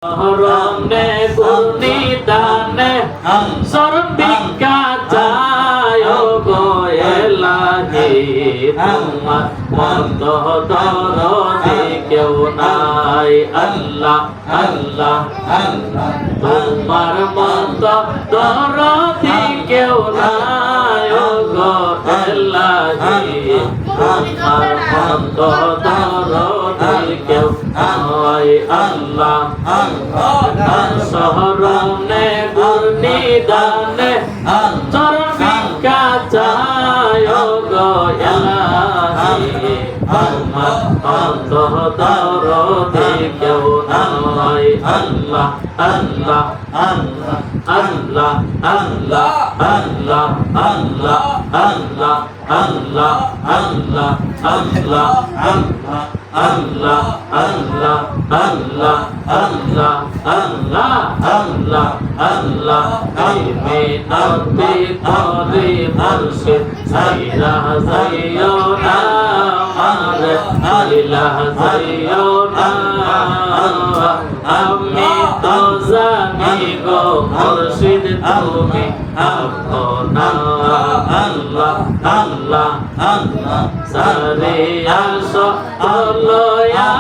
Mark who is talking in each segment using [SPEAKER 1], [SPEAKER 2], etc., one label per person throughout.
[SPEAKER 1] Rone Gurnidane Sorbika Jayo Goelahi Tumat Mondo Dorodi Keunai Allah Allah Allah Tumar Mondo Dorodi Keunai Goelahi Tumar Mondo Dorodi Keunai Allah Sohrone Gurnidane Sorbika Jayo Goelahi Tumat Mondo Dorodi Keunai Allah Allah Allah Allah Allah Allah Allah Allah Allah Allah Allah Allah Allah Allah Allah Allah Allah Allah Amin Abdi Qari Mursyid Sayyidah Zayyona Mare Ilah Zayyona Ami Tozani Go Mursyid Tumi Apona Allah Allah Allah Sariyasa Allah ya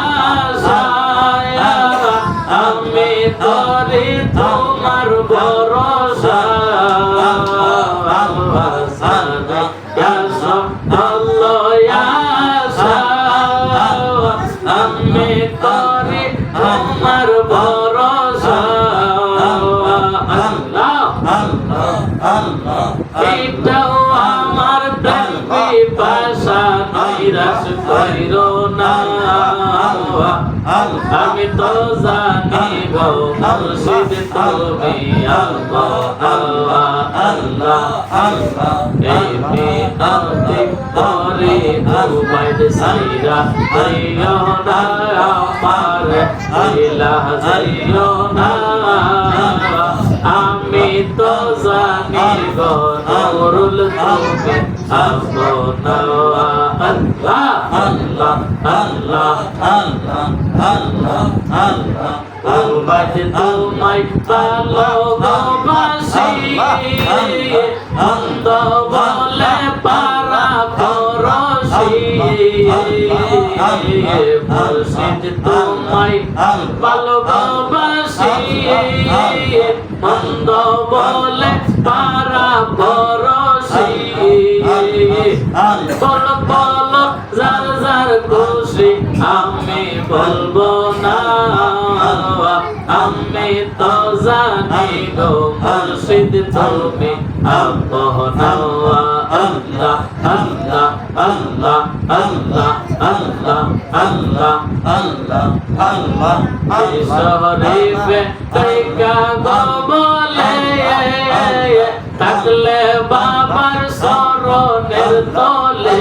[SPEAKER 1] saya Ami Tori Tumar Borosa Sariyasa Allah ya saya Ami Tori Tumar Borosa Allah Allah Allah Itau amar premi basa Niras Kairona Ami to zani go Mursyid Tumi Allah Allah Allah Allah Emi Abdi Qari Ubaid Sayyidah Zayyona Amare Ilah Zayyona Ami to zani go Nurul Tumi Abona Allah Allah Allah Allah Allah Allah Ubaid Tumai Valobasi Ando bole para korosi Mursyid Tumai Valobasi Ando bole para korosi Bolo bolo zar zar খুশি আমি বলবো না আমি তো জানি গো মুর্শিদ তুমি আপনা আল্লাহ আল্লাহ আল্লাহ আল্লাহ আল্লাহ আল্লাহ আল্লাহ আল্লাহ শরীফে তৈকা গো বলে থাকলে বাবার শরণের তলে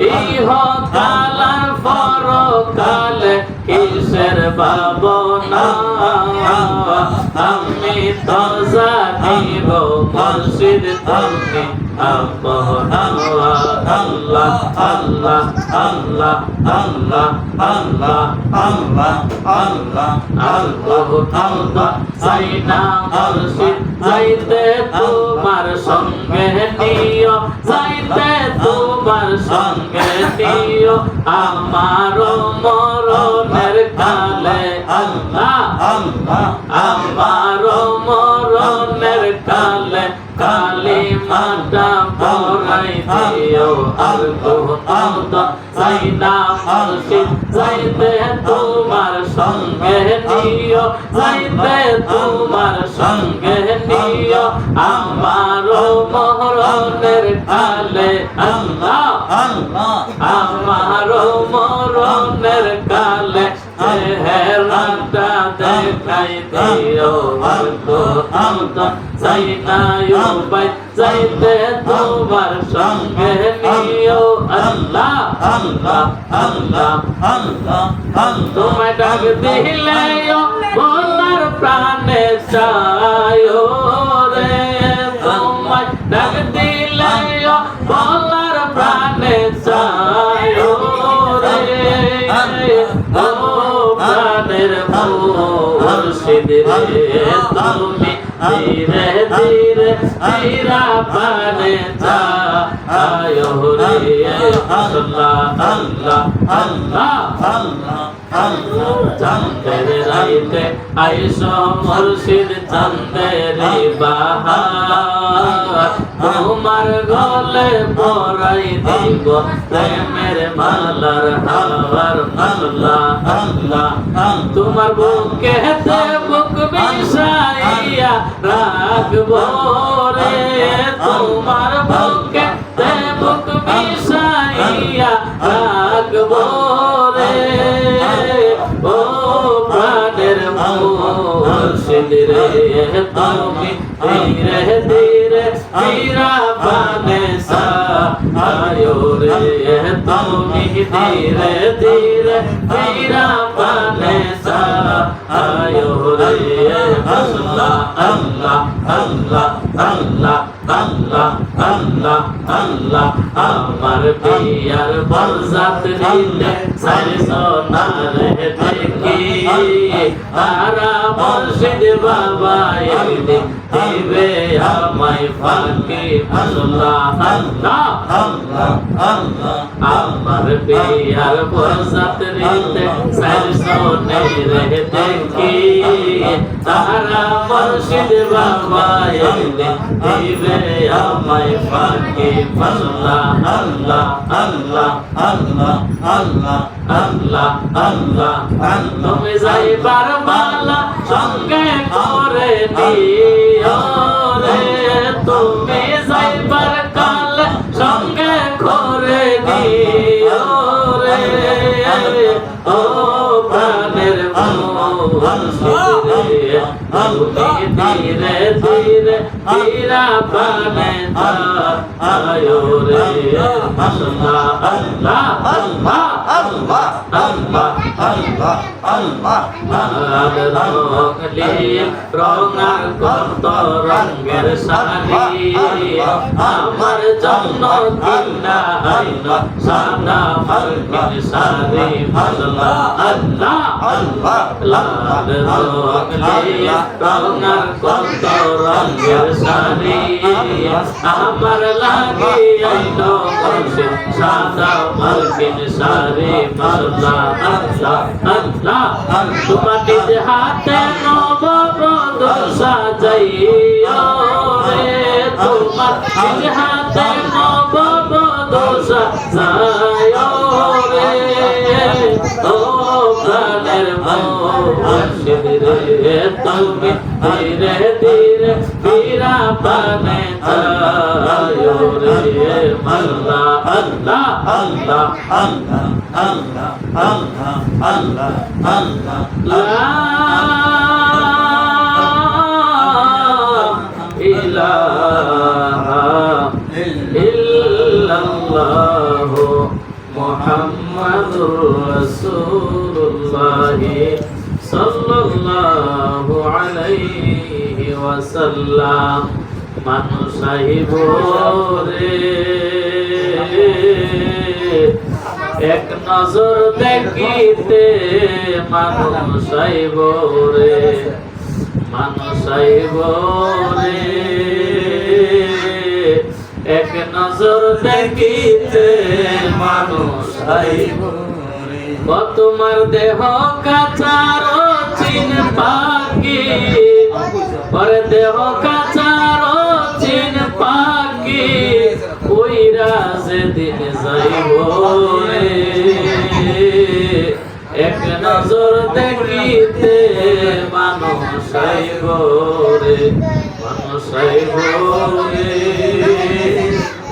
[SPEAKER 1] ইহ কালার পরকালে কিসের ভাবনা আমি তো জানি গো মুর্শিদ তুমি আপনা আল্লাহ আল্লাহ আল্লাহ আল্লাহ আল্লাহ আল্লাহ আল্লাহ আল্লাহ আল্লাহ সাইনা মুর্শিদ যাইতে তোমার সঙ্গে নিও যাইতে তোমার সঙ্গে নিও আমার মরণের কালে আল্লাহ আল্লাহ আমার মরণের কালে কালিমাটা পড়াই দিও আর তো সাইনা মুর্শিদ যাইতে তোমার সঙ্গে নিও যাইতে তোমার সঙ্গে নিও আমার মরণের কালে আল্লাহ আল্লাহ আমার মরণের কালে চেহারাটা দেখাই দিও আর তো সাইনা উবাইদ যাইতে তোমার সঙ্গে নিও আল্লাহ আল্লাহ আল্লাহ আল্লাহ তোমায় ডাক দিলে বলার প্রাণে চায়ো রে তোমায় ডাক দিলে বলার প্রাণে চায়ো রে প্রাণের মুর্শিদ রে তুমি ধীরে ধীরে ফিরা পানে যাও রে আল্লাহ আল্লাহ আল্লাহ আল্লাহ চাঁদের রাইতে আইসো মুর্শিদ চাঁদের বাহার তোমার গলে পরাই দিব প্রেমের মালার হার আল্লাহ আল্লাহ তোমার বুকেতে বুক মিশাইয়া রাখবো রে তোমার বুকেতে বুক মিশাইয়া রাখবো রে ও প্রাণের মুর্শিদ রে তুমি ধীরে ধীরে ফিরা পানে যাও রে তুমি ধীরে ধীরে ফিরা পানে যাও রে আল্লাহ আল্লাহ আল্লাহ আল্লাহ আল্লাহ আল্লাহ আল্লাহ আমার পিয়ার বরজাত রিতে সারসো নারে দেখি তারা মুর্শিদ বাবা একদিন দিবে আমায় ফাঁকি আল্লাহ আল্লাহ আল্লাহ আল্লাহ আমার পিয়ার বরজাত রিতে সারসো নারে দেখি তারা মুর্শিদ বাবা একদিন দিবে আমায় ফাঁকি আল্লাহ আল্লাহ আল্লাহ আল্লাহ আল্লাহ আল্লাহ আল্লাহ তুমি যাইবার মালা সঙ্গে করে দিও রে তুমি যাইবার কাল সঙ্গে করে দিও রে ও প্রাণের মুর্শিদ রে তুমি ধীরে ধীরে ফিরা পানে যাও রে আল্লাহ আল্লাহ আল্লাহ আল্লাহ আল্লাহ আল্লাহ আল্লাহ রঙার কত রঙের শাড়ি আমার জন্য কিনা আইন সাদা মার্কিন শাড়ি আল্লাহ আল্লাহ আল্লাহ লাল রঙার কত রঙের শাড়ি আমার লাগি আইন সাদা মার্কিন শাড়ি আল্লাহ আল্লাহ আল্লাহ তোমার নিজ হাতে নববধূ সাজাইও রে তোমার নিজ হাতে নববধূ সাজাইও রে ও প্রাণের মুর্শিদ রে তুমি ধীরে ধীরে ফিরা পানে যাও রে আল্লাহ আল্লাহ আল্লাহ আল্লাহ আল্লাহ আল্লাহ আল্লাহ আল্লাহ লা ইলাহা ইল্লাল্লাহ মুহাম্মাদুর রাসূলুল্লাহ সাল্লাল্লাহু আলাইহি ওয়াসাল্লাম মানুষ সাহিব রে এক নজর দেখিতে মানুষ সাহিব রে মানুষ সাহিব রে এক নজর দেখিতে মানুষ সাহিব রে তোমার দেহ কাচার চিন পাকি পরে দেহ কাচার চিন পাকি ওইরা যেদিন যাইব রে এক নজর দেখিতে মানুষ সাইব রে মানুষ সাইব রে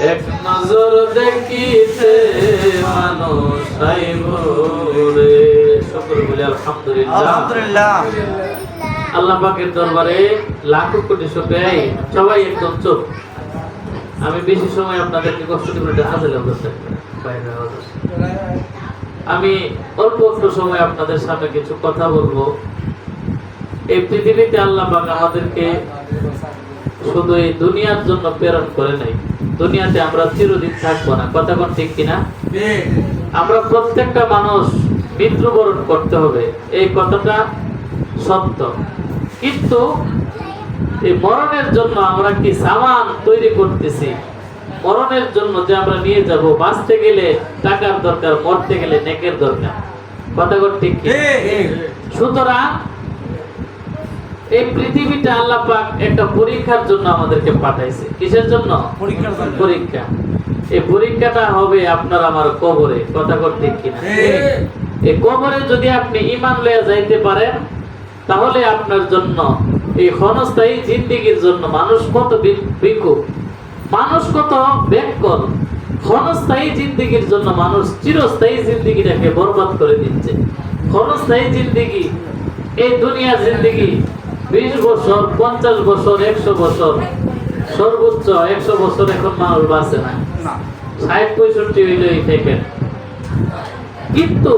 [SPEAKER 1] এক নজর দেখিতে মানুষ সাইব রে শুকর বলি আলহামদুলিল্লাহ আলহামদুলিল্লাহ আল্লাহ পাকের দরবারে লাখো কোটি শুকরিয়া সবাই একদম চুপ আমি বেশি সময় আপনাদেরকে কষ্ট দিব না হাজার করতে বাইরে আমি অল্প একটু সময় আপনাদের সামনে কিছু কথা বলবো এই পৃথিবীতে আল্লাহ পাক আমাদেরকে শুধু এই দুনিয়ার জন্য প্রেরণ করে নাই দুনিয়াতে আমরা চিরদিন থাকবো না কথা কোন ঠিক কিনা আমরা প্রত্যেকটা মানুষ মৃত্যুবরণ করতে হবে, এই কথাটা সত্য। কিন্তু এই মরণের জন্য আমরা কি সামান তৈরি করতেছি? মরণের জন্য যে আমরা নিয়ে যাব, বাঁচতে গেলে টাকার দরকার, মরতে গেলে নেকের দরকার। কথা ঠিক কি? সুতরাং এই পৃথিবীটা আল্লাহ পাক একটা পরীক্ষার জন্য আমাদেরকে পাঠাইছে। কিসের জন্য? পরীক্ষা। এই পরীক্ষাটা হবে আপনার আমার কবরে। কথা ঠিক কিনা? এই কবরে যদি আপনি ঈমান লয়ে যাইতে পারেন, তাহলে আপনার জন্য এই ক্ষণস্থায়ী জিন্দেগির জন্য মানুষ কত বিকুপ, মানুষ কত ব্যাকল। ক্ষণস্থায়ী জিন্দেগির জন্য মানুষ চিরস্থায়ী জিন্দেগিটাকে বরবাদ করে দিচ্ছে। ক্ষণস্থায়ী জিন্দেগি, এই দুনিয়ার জিন্দেগি 20 বছর, 50 বছর, 100 বছর, সর্বোচ্চ 100 বছর এখন মানুষ বাঁচে না, 60-65 হইলেই থেকে। কিন্তু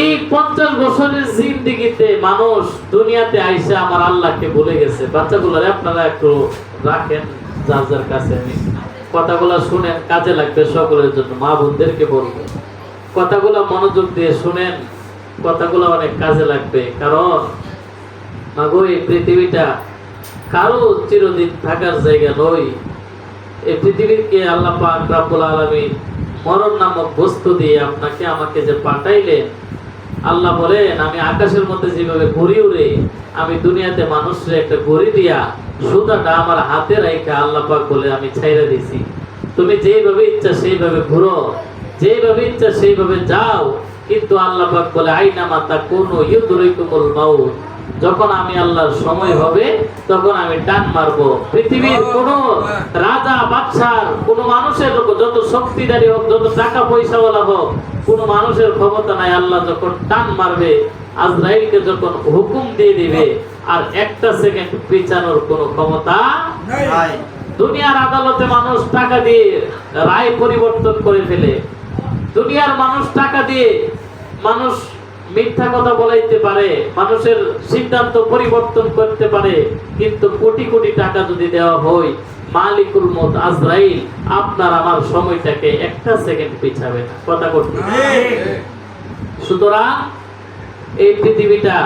[SPEAKER 1] এই 50 বছরের জিন্দেগিতে মানুষ দুনিয়াতে আইসা আমার আল্লাহকে ভুলে গেছে। বাচ্চাগুলোরে আপনারা একটু রাখেন যার যার কাছে, আমি কথাগুলো শুনেন, কাজে লাগবে সকলের জন্য। মা বোনদেরকে বলবো, কথাগুলো মনোযোগ দিয়ে শুনেন, কথাগুলো অনেক কাজে লাগবে। কারণ মাগো, এই পৃথিবীটা কারো চিরদিন থাকার জায়গা নয়। এই পৃথিবীকে আল্লাহ পাক রব্বুল আলামিন মরণ নামক বস্তু দিয়ে আপনাকে আমাকে যে পাঠাইলেন, আল্লাহ বলেন আমি আকাশের মধ্যে যেভাবে ঘুরি উড়ে, আমি দুনিয়াতে মানুষের একটা ঘড়ি দিয়া সুতাটা আমার হাতে রাখা আল্লাহ পাক বলে আমি ছাইরা দিছি। তুমি যেভাবে ইচ্ছা সেইভাবে ঘুরো, যেভাবে ইচ্ছা সেইভাবে যাও। কিন্তু আল্লাহ পাক বলে আইনামা তাকুনু ইউদরিকুমুল মাউত, যখন আমি আল্লাহর সময় হবে তখন আমি টান মারবো। পৃথিবীর কোন রাজা বাদশার, কোন মানুষের যত শক্তিধারী হোক, যত টাকা পয়সাওয়ালা হোক, কোন মানুষের ক্ষমতা নাই। আল্লাহ যখন টান মারবে, আজরাইলকে যখন হুকুম দিয়ে দিবে, আর একটা সেকেন্ড পিছানোর কোন ক্ষমতা নাই। দুনিয়ার আদালতে মানুষ টাকা দিয়ে রায় পরিবর্তন করে ফেলে। দুনিয়ার মানুষ টাকা দিয়ে মানুষ মিথ্যা কথা বলাইতে পারে, মানুষের সিদ্ধান্ত পরিবর্তন করতে পারে। কিন্তু কোটি কোটি টাকা যদি দেওয়া হয়, মালিকুল মউত আজরাইল আপনার আমার সময়টাকে একটা সেকেন্ড পিছাবে না। কথা করতে। সুতরাং এই পৃথিবীটা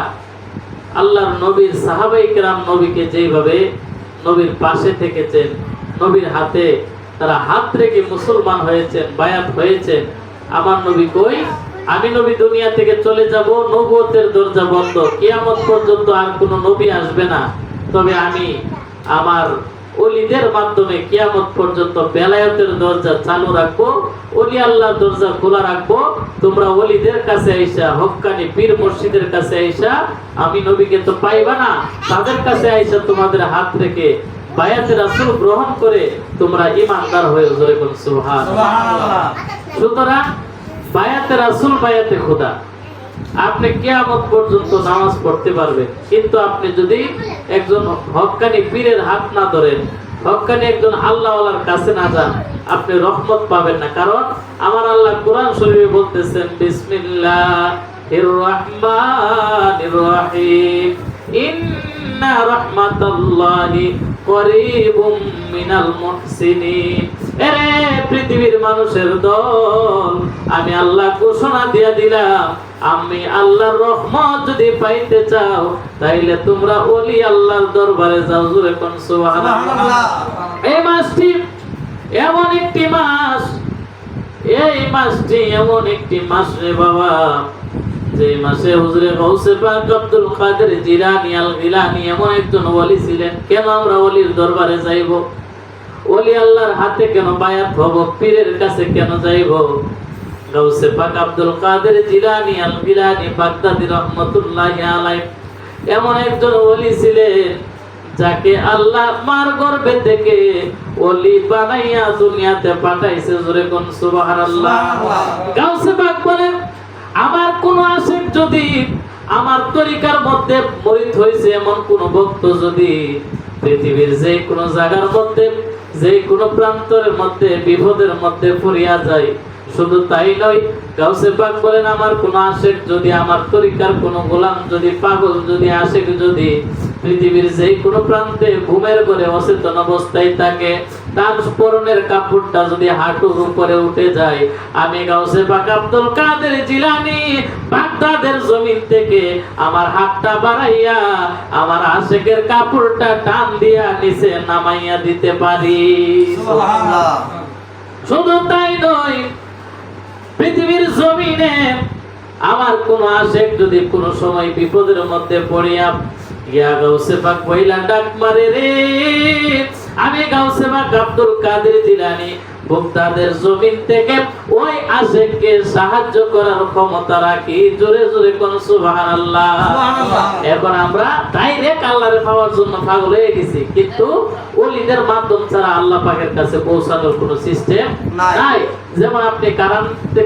[SPEAKER 1] আল্লাহর নবীর সাহাবায়ে কেরাম নবীকে যেভাবে নবীর পাশে থেকেছেন, নবীর হাতে তারা হাত রেখে মুসলমান হয়েছেন, বায়াত হয়েছেন। আমার নবী কই? আমি নবী দুনিয়া থেকে চলে যাব, নবুয়তের দরজা বন্ধ, কিয়ামত পর্যন্ত আর কোন নবী আসবে না। তবে আমি আমার ওলিদের মাধ্যমে কিয়ামত পর্যন্ত বেলায়েতের দরজা চালু রাখবো, ওলি আল্লাহর দরজা খোলা রাখবো। তোমরা ওলিদের কাছে আইসা, হক্কানি পীর মুর্শিদের কাছে আইসা, আমি নবীকে তো পাইবা না, তাদের কাছে আইসা তোমাদের হাত রেখে বায়াতে রাসূল গ্রহণ করে তোমরা ঈমানদার হয়ে জোরে বল সুবহানাল্লাহ। সুতরাং বায়াতে রাসূল, বায়াতে খোদা। আপনি কিয়ামত পর্যন্ত নামাজ পড়তে পারবেন, কিন্তু আপনি যদি একজন হক্কানি পীরের হাত না ধরেন, হক্কানি একজন আল্লাহওয়ালার কাছে না যান, আপনি রহমত পাবেন না। কারণ আমার আল্লাহ কোরআন শরীফে বলতেছেন, বিসমিল্লাহির রাহমানির রাহিম, ইন্না রাহমাতাল্লাহি করিবুম মিনাল মুহসিনিন। এরে পৃথিবীর মানুষের দল, আমি আল্লাহ ঘোষণা দিয়ে দিলাম, আমি আল্লাহর রহমত যদি পাইতে চাও, তাইলে তোমরা ওলি আল্লাহর দরবারে যাও। জোরে কোন সুবহানাল্লাহ। এই মাসটি এমন একটি মাস, এই মাসটি এমন একটি মাস রে বাবা, যে মাসে হুজুরে গাউসে পাক আব্দুল কাদের জিলানী আল গিলানী এমন একজন ওলি ছিলেন। কেন আমরা ওলির দরবারে যাইব? ওলি আল্লাহর হাতে কেন বায়াত হব? পীরের কাছে কেন যাইব? গাউসে পাক আব্দুল কাদের জিলানী আল গিলানী বাগদাদী রহমাতুল্লাহি আলাইহি এমন একজন ওলি ছিলেন, যাকে আল্লাহ মার গর্ভে থেকে ওলি বানাইয়া দুনিয়াতে পাঠাইছে। জোরে কোন সুবহানাল্লাহ। গাউসে পাক বলেন, আমার কোন আশিক যদি আমার তরিকার মধ্যে মরিদ হয়েছে, এমন কোন ভক্ত যদি পৃথিবীর যে কোন জায়গার মধ্যে, যে কোন প্রান্তরের মধ্যে বিপদের মধ্যে পড়িয়া যায়, শুধু তাই নয়, গাউসে পাক বলেন আমার কোন আশিক যদি, আমার তরিকার কোন গোলাম যদি, পাগল যদি, আশিক যদি পৃথিবীর যে কোন প্রান্তে ঘুমের ঘরে অচেতন অবস্থায় থাকে, তার পরনের কাপড়টা যদি হাঁটুর উপরে উঠে যায়, আমি গাউসে পাক আব্দুল কাদের জিলানী বাগদাদের জমিন থেকে আমার হাতটা বাড়াইয়া আমার আশিকের কাপড়টা টান দিয়া নিচে নামাইয়া দিতে পারি।
[SPEAKER 2] সুবহানাল্লাহ।
[SPEAKER 1] শুধু তাই নয়, পৃথিবীর জমিনে আমার কোন আশিক যদি কোন সময় বিপদের মধ্যে পড়িয়া গিয়া গাউসে পাক বইলা ডাক মারে রে, আমি গাউসে পাক আব্দুল কাদের জিলানী বাগদাদের জমিন থেকে ওই আশিককে সাহায্য করার ক্ষমতা রাখি। জোরে জোরে কোন সুবহানাল্লাহ। এখন আমরা ডাইরেক্ট আল্লাহরে পাওয়ার জন্য পাগল হয়ে গেছি, কিন্তু ওলিদের মাধ্যম ছাড়া আল্লাহ পাকের কাছে পৌঁছানোর কোনো সিস্টেম নাই। যেমন আপনি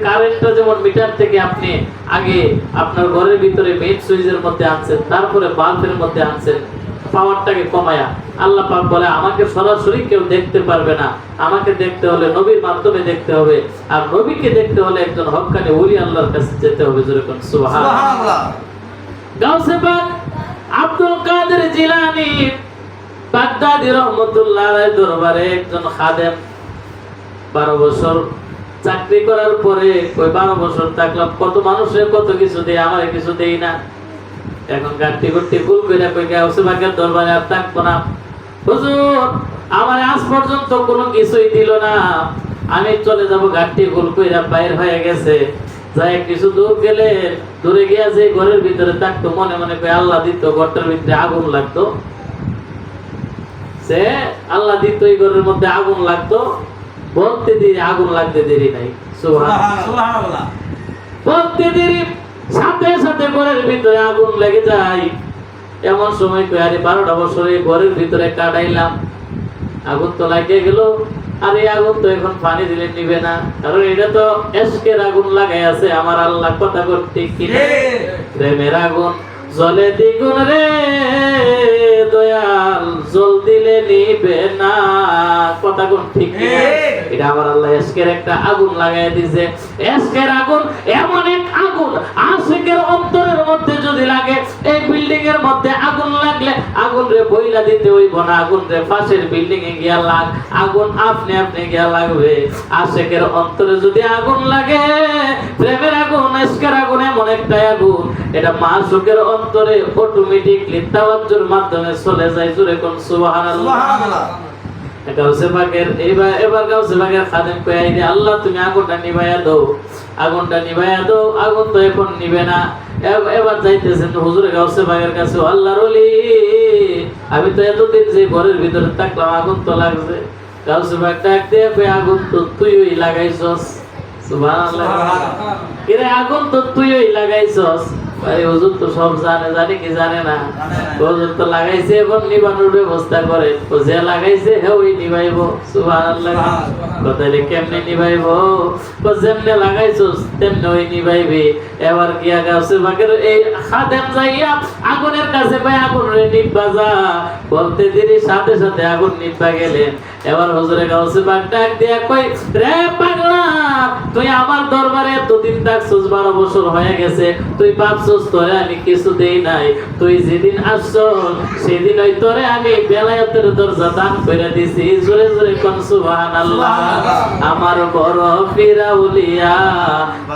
[SPEAKER 1] কারেন্টটা যেমন মিটার থেকে আপনি আগে আপনার ঘরের ভিতরে মেইন সুইচের মধ্যে আনছেন, তারপরে বাল্বের মধ্যে আনছেন, পাওয়ারটাকে কমায়া, আল্লাহ পাক বলে আমাকে সরাসরি কেউ দেখতে পারবে না, আমাকে দেখতে হলে নবীর মাধ্যমে দেখতে হবে, আর নবীকে দেখতে হলে একজন হক্কানি ওলি আল্লাহর কাছে যেতে হবে। জোরে কোন সুবহানাল্লাহ। গাউসে পাক আব্দুল কাদের জিলানী বাগদাদী রহমাতুল্লাহ আলাইহির দরবারে একজন খাদেম 12 বছর চাকরি করার পরে ওই 12 বছর থাকলাম, কত মানুষের কত কিছু দেয়, আমার কিছু দেই না। এখন গাড়ি করতে ভুল করে কই গাউসে পাকের দরবারে আর থাকবো না। হুজুর আমার আজ পর্যন্ত কোনো কিছুই দিল না, আমি চলে যাব। গাড়ি ভুল কইরা বাইরে হয়ে গেছে, যাই কিছু দূর গেলে দূরে গিয়া যে ঘরের ভিতরে থাকতো, মনে মনে কই আল্লাহ দিত, ঘরটার ভিতরে আগুন লাগতো, সে আল্লাহ দিত, এই ঘরের মধ্যে আগুন লাগতো, বলতে দেরি আগুন লাগতে দেরি নাই। সুবহানাল্লাহ। বলতে দেরি সাথে সাথে ঘরের ভিতরে আগুন লেগে যায়। এমন সময় কই আরে 12টা বছরে ঘরের ভিতরে কাটাইলাম, আগুন তো লাগিয়ে গেল, আর এই আগুন তো এখন পানি দিলে নিবে না, কারণ এটা তো এশকের আগুন লাগাই আছে আমার আল্লাহ। কথা করতে কি প্রেমের আগুন জ্বলে দ্বিগুণ রে দয়াল, জল দিলে নিবে না। কথা কোন ঠিক না? এটা আমার আল্লাহ এশকের একটা আগুন লাগাই দিয়েছে। এশকের আগুন এমন এক আগুন, আশিকের অন্তরের মধ্যে যদি লাগে, এই বিল্ডিং এর মধ্যে আগুন লাগলে আগুন রে বইলা দিতে হইব না, আগুন রে পাশের বিল্ডিং এ গিয়া লাগ, আগুন আপনি আপনি গিয়া লাগবে। আশিকের অন্তরে যদি আগুন লাগে, প্রেমের আগুন, এশকের আগুন এমন একটা আগুন, এটা মাসুকের অন্তরে অটোমেটিকলি তাওয়াজ্জুর মাধ্যমে চলে যায়। জোরে কোন সুবহানাল্লাহ। গাউসে পাকের এবার গাউসে পাকের খাদেম কই আইরে আল্লাহ তুমি আগুনটা নিভাইয়া দাও, আগুনটা নিভাইয়া দাও, আগুন তো এখন নিবে না। এবার যাইতেছেন হুজুর গাউসে পাকের কাছে, আল্লাহর ওলি আমি তো এতদিন যে ঘরের ভিতরে থাকলাম, আগুন তো লাগছে। গাউসে পাক ডাক দিয়ে কই আগুন তো তুইই লাগাইছস। সুবহানাল্লাহ। কিরে আগুন তো তুইই লাগাইছস? ভাই হুজুর তো সব জানে কি জানে না? হুজুর তো লাগাইছে, এখন নিবানোর ব্যবস্থা করে, তো যে লাগাইছে হে ওই নিভাইবো। সুবহানাল্লাহ। কথালে কেমনে নিভাইবো? তো যেমনে লাগাইছস তেমনে ওই নিভাইবি। এবার গিয়া গাউসে পাকের এই খাদেম যাইয়া আগুনের কাছে ভাই আগুন রে নিভা যা বলতে দেরি সাথে সাথে আগুন নিভা গেলেন। এবার হুজুরে গাউসে পাক ডাক দিয়া কই রে পাগলা, তুই আমার দরবারে এতদিন থাকছস, 12 বছর হয়ে গেছে, তুই ভাবছস তোরে আমি কিছু দেই নাই, তুই যেদিন আসছস সেদিন ওই তোরে আমি বেলায়েতের দরজা দান করে দিছি। জোরে জোরে কোন সুবহানাল্লাহ। আমার বড় ফিরাউলিয়া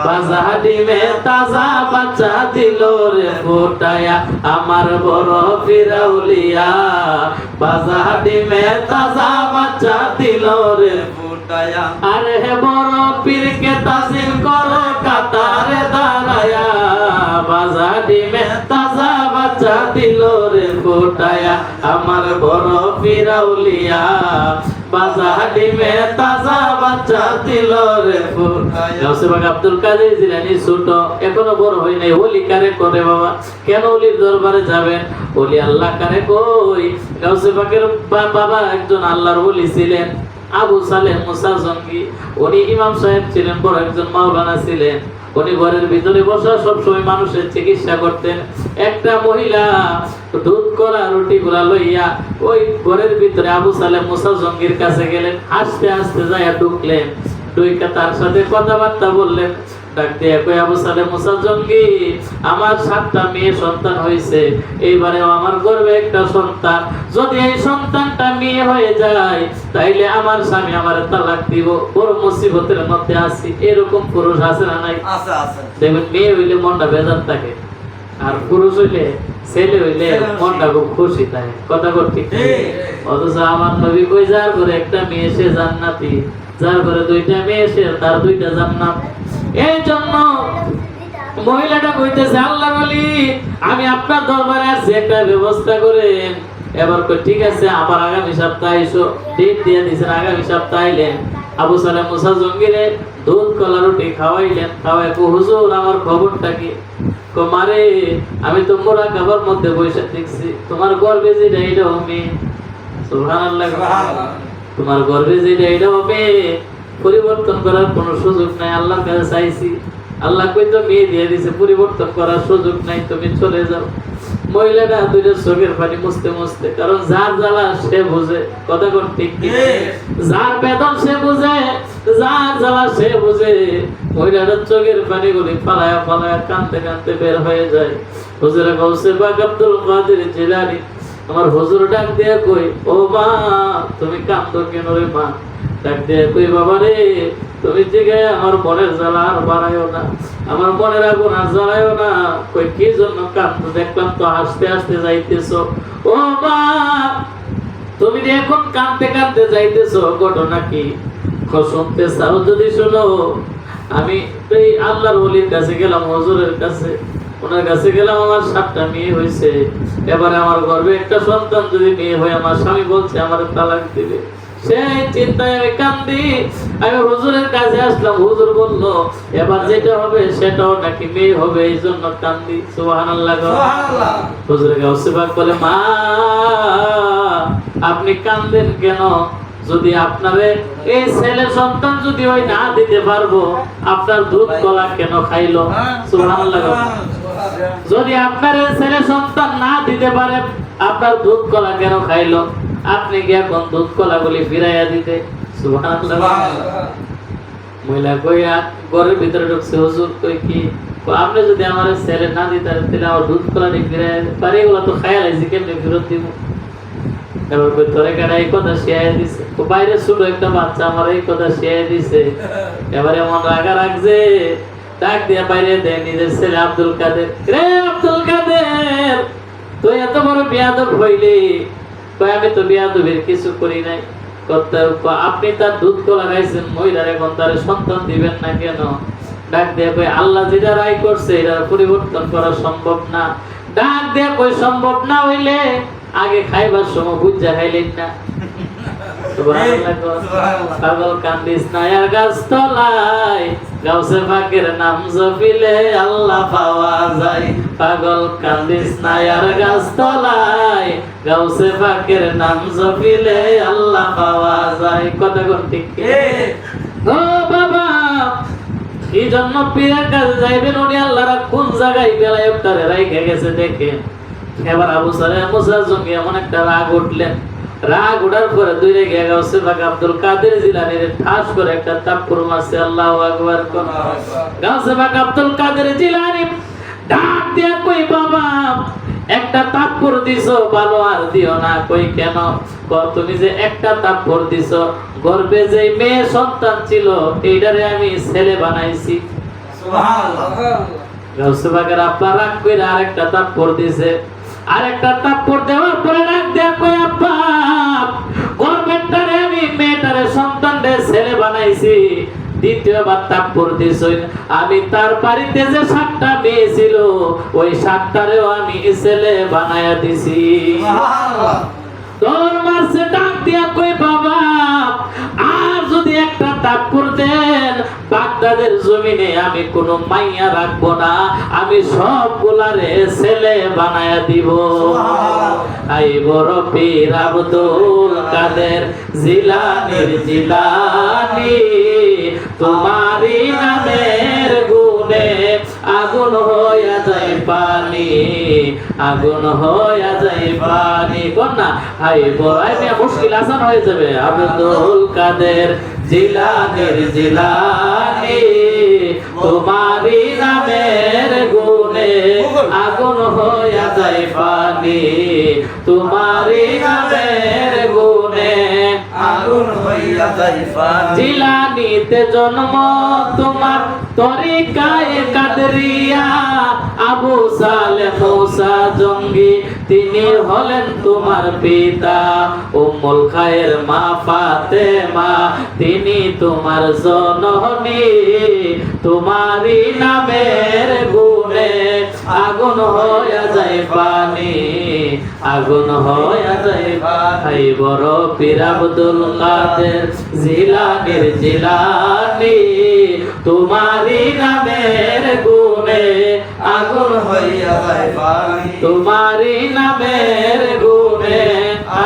[SPEAKER 1] বাজাহাডি মে তাজা বাচ্চা দিল রে ফোটায়া, আমার বড় ফিরাউলিয়া বাজাহাডি মে তাজা বাচ্চা দিল রে ফোটায়া। আরে হে বড় পীরকে তাজিম করো কাতারে দাঁড়ায়া, বাজাহাডি মে তাজা বাচ্চা দিল রে ফোটায়া, আমার বড় ফিরাউলিয়া বাজাহাডি মে তাজা বাচ্চা দিল রে ফোটায়া। গাউসে পাক আব্দুল কাদের জিলানী ছোট, এখনো বড় হয় নাই। ওলি কারে করে বাবা? কেন ওলির দরবারে যাবেন? ওলি আল্লাহ কারে কই? গাউসে পাকের বাবা একজন আল্লাহর ওলি ছিলেন, আবু সালেহ মুসা জঙ্গি। উনি ইমাম সাহেব ছিলেন, বড় একজন মাওলানা ছিলেন। উনি ঘরের ভিতরে বসা সবসময় মানুষের চিকিৎসা করতেন। একটা মহিলা দুধ করা রুটি গুলা লইয়া ওই ঘরের ভিতরে আবু সালেহ মুসা জঙ্গির কাছে গেলেন, আস্তে আস্তে যাইয়া ঢুকলেন, ঢুইকা তার সাথে কথাবার্তা বললেন। ডাক দিয়ে কই আবু সালেহ মুসা জঙ্গি, আমার 7টা মেয়ে সন্তান হয়েছে, এইবারেও আমার গর্ভে একটা সন্তান, যদি এই সন্তানটা মেয়ে হয়ে যায় তাইলে আমার স্বামী আমার তালাক দিব, বড় মুসিবতের মধ্যে আছি। এরকম পুরুষ আছে না নাই? দেখবেন মেয়ে হইলে মনটা বেজার থাকে, আর পুরুষ হইলে ছেলে হইলে মনটা খুব খুশি থাকে। কথা বলছি। অথচ আমার নবী কই যার ঘরে একটা মেয়ে সে জান্নাতি, যার ঘরে 2টা মেয়ে সে তার 2টা জান্নাত। এই জন্য মহিলাটা কইতেছে আল্লাহর ওলি, আমি আপনার দরবারে আসছি, একটা ব্যবস্থা করেন। এবার কই ঠিক আছে, আবার আগামী সপ্তাহে এসো। ডেট দিয়ে দিয়েছেন, আগামী সপ্তাহে আইলেন। আবু সালেহ মুসা জঙ্গিরে দুধ কলা রুটি খাওয়াইলেন। খাওয়াই কো হুজুর আমার খবরটা কি? কো মারে আমি তো মোরা কাবার মধ্যে বসে দেখছি তোমার গর্ভে যেটা এটা হবে। সুবহানাল্লাহ। তোমার গর্ভে যেটা এটা হবে, পরিবর্তন করার কোনো সুযোগ নাই। আল্লাহর কাছে চাইছি, আল্লাহ কই তো মেয়ে দিয়ে দিছে, পরিবর্তন করার সুযোগ নাই, তুমি চলে যাও। মহিলাটা 2টা চোখের পানি মুছতে মুছতে, কারণ যার জ্বালা সে বুঝে। কথা কোন ঠিক কি? যার বেদন সে বুঝে, যার জ্বালা সে বুঝে। মহিলাটার চোখের পানি গুলি ফালায়া ফালায়া কাঁদতে কাঁদতে বের হয়ে যায়। হুজুরে গাউসে পাক আব্দুল কাদের জিলানী আমার হুজুর ডাক দিয়ে কই, ও মা তুমি কাঁদো কেন রে মা? ডাক দিয়ে কই, বাবা রে তুমি জিগে আমার মনের জ্বালা আর বাড়াইও না, আমার মনের আগুন আর জ্বালাইও না। কই কি জন্য কাঁদতো? দেখলাম তো হাসতে হাসতে যাইতেছো। ও মা তুমি যে এখন কাঁদতে কাঁদতে যাইতেছো, ঘটনা কি? শুনতে চাও যদি শোনো। আমি এই আল্লাহর ওলির কাছে গেলাম, হুজুরের কাছে, ওনার কাছে গেলাম, আমার 7টা মেয়ে হয়েছে, এবারে আমার গর্ভে একটা সন্তান যদি মেয়ে হয়, আমার স্বামী বলছে আমার তালাক দিবে। সেই চিন্তায় আমি কান্দি। আমি হুজুরের কাছে আসলাম, হুজুর বলল এবার যেটা হবে সেটাও নাকি মেয়ে হবে, এই জন্য কান্দি। সুবহানাল্লাহ। হুজুরে গাউসে পাক বলে, মা আপনি কান্দেন কেন? যদি আপনারে এই ছেলে সন্তান যদি ওই না দিতে পারবো, আপনার দুধ কলা কেন খাইলো? সুবহানাল্লাহ। যদি আপনার ছেলে সন্তান না দিতে পারে, আপনার দুধ কলা কেন খাইলো? আপনি কি এখন দুধ কলা গুলি ফিরাইয়া দিতে? সুবহানাল্লাহ। মহিলা কইয়া ঘরের ভিতরে ঢুকছে, হুজুর কই কি? আপনি যদি আমার ছেলে না দিতে তাহলে আমার দুধ কলা ফিরাইয়া পারি, এগুলো তো খাইয়া লাইছি, কেমনে ফেরত দিব? এবার কই তোরে কাটা এই কথা শিয়াই দিছে, বাইরে ছোট একটা বাচ্চা আমার এই কথা শিয়াই দিছে। এবারে এমন রাগা রাখছে, ডাক দিয়ে বাইরে দেয় নিজের ছেলে আব্দুল কাদের। রে আব্দুল কাদের, তুই এত বড় বিয়াদব হইলি? কই আমি তো বিয়াদবের কিছু করি নাই। আপনি তার দুধ কলা খাইছেন, মহিলার এখন তার সন্তান দিবেন না কেন? ডাক দিয়ে কই আল্লাহ যেটা রায় করছে এটা পরিবর্তন করা সম্ভব না। ডাক দিয়ে কই সম্ভব না হইলে আগে খাইবার সময় বুঝা খাইলেন না। পাগল কান্দিস না আর গাছ তলায়, গাউসে পাকের নাম জপিলে আল্লাহ পাওয়া যায়। পাগল কান্দিস না আর গাছ তলায়, গাউসে পাকের নাম জপিলে আল্লাহ পাওয়া যায়। কথা কোন ঠিক? ও বাবা, এই জন্য পীরের কাছে যাইবেন, উনি আল্লাহরা কোন জায়গায় বেলায়েতটারে রাইখে গেছে দেখে। এবার আবু সালেহ মুসা জঙ্গি এমন একটা রাগ উঠলেন, রাগ উঠার পরে দূরে গিয়ে গাউসে পাক আব্দুল কাদের জিলানীর ঠাস করে একটা তাপ্পুর মারছে। আল্লাহু আকবার। গাউসে পাক আব্দুল কাদের জিলানী ডাক দিয়া কই, বাবা একটা তাপ্পুর দিছো, ভালো আর দিও না। কই কেন? তুমি যে একটা তাপ্পুর দিছো, গর্ভে যে মেয়ে সন্তান ছিল এইটারে আমি ছেলে বানাইছি। সুবহানাল্লাহ। গাউসে পাকের আব্বা রাগ কইরা আরেকটা তাপ্পুর দিছে। আরেকটা তাপ্পুর দেওয়ার পরে ডাক দিয়া কই, আব্বা গর্ভেরটারে আমি মেয়েটারে সন্তানরে ছেলে বানাইছি, দ্বিতীয়বার তাপ্পুর দিছই। আমি তার বাড়িতে যে 7টা মেয়ে ছিল, ওই 7টারেও আমি ছেলে বানায়া দিছি। সুবহানাল্লাহ। তোর মারছে। ডাক দিয়া কই, বাবা আর যদি একটা তাপ্পুর দেন, বাগদাদের জমিনে আমি কোনো মাইয়া রাখবো না, আমি সবগুলারে ছেলে বানায়া দিব। আই বড় পীর আব্দুল কাদের জিলানীর জিলানী, তোমারি নামের গুণে আগুন হইয়া যায় পানি, আগুন হইয়া যায় পানি। কোন না হাই বড় মুশকিল আসান হয়ে যাবে। আব্দুল কাদের জিলানীর জিলানী, তোমারি নামের গুণে আগুন হইয়া যায় পানি তোমারি নামের গুণে
[SPEAKER 2] আগুন হইয়া যায় পানি
[SPEAKER 1] জিলানিতে জন্ম তোমার তরিকায়ে কাদরিয়া আবু সালেহ মুসা জঙ্গি তিনি হলেন তোমার পিতা উম্মুল খায়ের মা ফাতেমা তিনি তোমার জননী তোমারি নামের গুণে আগুন হইয়া যায় পানি আগুন হইয়া যায় ভাই বড় পীর আব্দুল কাদের জিলানির জিলানি তোমারি নামের গুণে আগুন
[SPEAKER 2] হইয়া যায় পানি
[SPEAKER 1] তোমারি নামের গুণে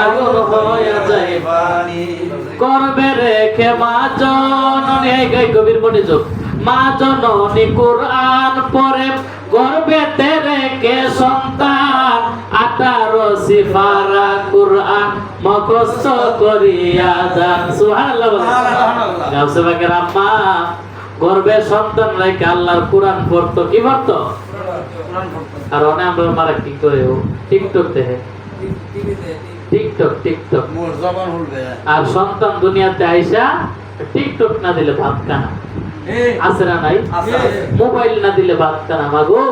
[SPEAKER 1] আগুন হইয়া যায়
[SPEAKER 2] পানি
[SPEAKER 1] করবে রেখে মা জননী এই গাই কবির বনে যোগ মা জননী কুরআন পড়ে গর্ভেতে রেখে সন্তান 18 সিফারা কুরআন মুখস্থ করিয়া যান সুবহানাল্লাহ গাউসে বাকের আম্মা গর্ভে সন্তান রেখে আল্লাহর কুরআন পড়তো কি পড়তো আর অনেক আমরা মারা কি করে টিকটক দেখে টিকটক
[SPEAKER 2] মোর জবান হলবে
[SPEAKER 1] আর সন্তান দুনিয়াতে আইসা টিকটক না দিলে ভাত খানা আছে না নাই মোবাইল না দিলে ভাত খানা মাগো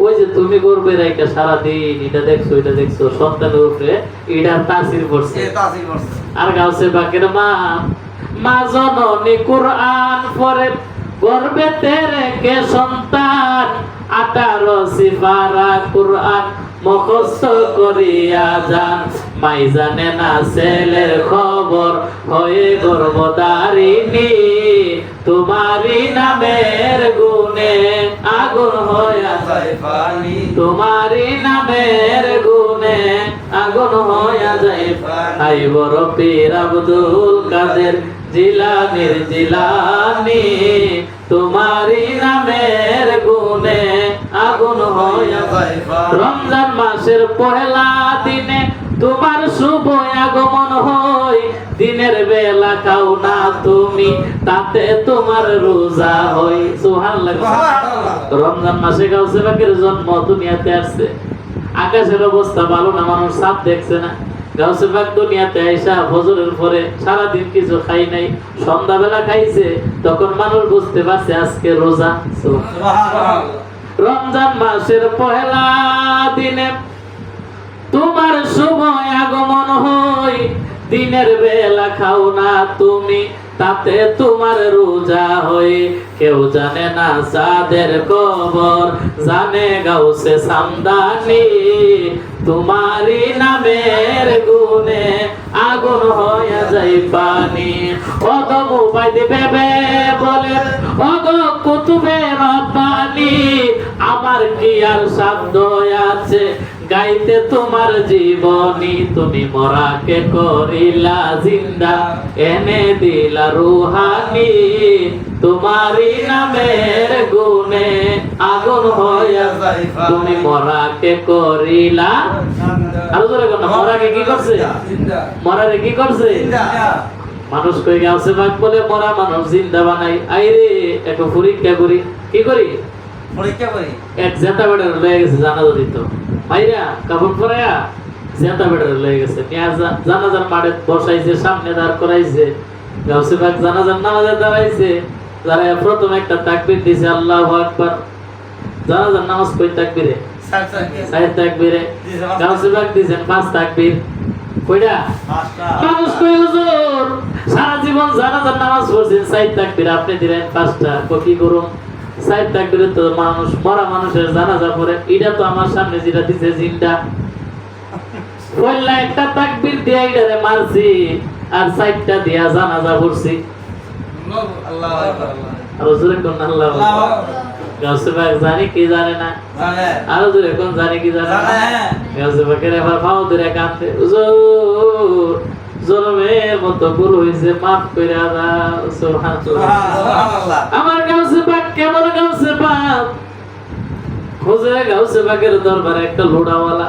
[SPEAKER 1] ওই যে তুমি করবে রাইকা সারা দিন এটা দেখছো সন্তানের উপরে এটা তাসির পড়ছে আর গাউসে বাকের মা জননী কুরআন পড়ে গর্ভেতে রেখে সন্তান 18 সিফারা কুরআন মুখস্থ করিয়া যান মাই জানে না ছেলের খবর হয়ে গর্ভধারিণী তোমারি নামের গুণে আগুন হইয়া যায়
[SPEAKER 2] পানি
[SPEAKER 1] তোমারি নামের গুণে আগুন হইয়া যায় আই বড় পীর আব্দুল কাদের জিলানির জিলানি তোমারি নামের গুণে আগুন হইয়া যায় রমজান মাসের পহেলা দিনে তোমার শুভ আগমন হয় দিনের বেলা খাও না তুমি তাতে তোমার রোজা হয় সুবহানাল্লাহ রমজান মাসে গাউসে বাকের জন্ম দুনিয়াতে আসছে আকাশের অবস্থা ভালো না মানুষ সাপ দেখছে না গাউসে বাক দুনিয়াতে আইসা ফজরের পরে সারা দিন কিছু খাই নাই সন্ধ্যাবেলা খাইছে তখন মানুষ বুঝতে পারছে আজকে রোজা রমজান মাসের পহেলা দিনে তোমার সময় আগমন হয় দিনের বেলা খাও না তুমি তাতে তোমার রোজা হয় কেউ জানে না সাদের খবর জানে গাউসে সামদানি তোমারি নামের গুণে আগুন হইয়া যায় পানি অগ মোবাইল দিবে বলে অগ কুতুবে রব্বানি আমার কি আর শব্দ আছে গাইতে তোমার জীবনী তুমি মরাকে করিলা জিন্দা এনে দিলা রুহানি তোমারি নামের গুণে আগুন হইয়া যায় তুমি মরাকে করিলা আরো জোরে কোন মরাকে কি করছে মরারে কি করছে মানুষ কই গাছে বাক বলে মরা মানুষ জিন্দা বানাই আইরে একটু পরীক্ষা করি কি করি
[SPEAKER 2] পরীক্ষা করি
[SPEAKER 1] এক জেতা বেড়ে লয়ে গেছে জানাজা দিত মাইরা কাপড় পরায়া জেতা বেড়ে লয়ে গেছে নিয়া জানাজার মাঠে বসাইছে সামনে দাঁড় করাইছে গাউসে বাক জানাজার নামাজে দাঁড়াইছে যারা প্রথম একটা তাকবীর দিছে আল্লাহু আকবার জানাজার নামাজ কই তাকবীরে সাইড তাকবীরে গাউসে বাক দিছেন 5 তাকবীর কইরা মানুষ কই হুজুর সারা জীবন জানাজার নামাজ পড়ছেন সাইড তাকবীর আপনি দিলেন 5টা কি করুন সাইড তাকবীরে তো মানুষ মরা মানুষের জানাজা পড়ে এটা তো আমার সামনে যেটা দিছে জিন্দা কইলা একটা তাকবীর দিয়া এটারে মারছি আর সাইডটা দিয়া জানাজা পড়ছি
[SPEAKER 2] আল্লাহু আকবার
[SPEAKER 1] আর হুজুরে কোন আল্লাহু আকবার গাউসে বাক জানি কি জানে না
[SPEAKER 2] জানে
[SPEAKER 1] আর হুজুরে কোন জানি কি জানে না গাউসে বাকের এবার পাও ধরে কাঁদতে হুজুর জলমের মতো ভুল হইছে মাফ কইরা দাও সুবহানাল্লাহ আমার গাউসে বাক কেমন গাউসে বাক হুজুরে গাউসে বাকের দরবারে একটা লোড়াওয়ালা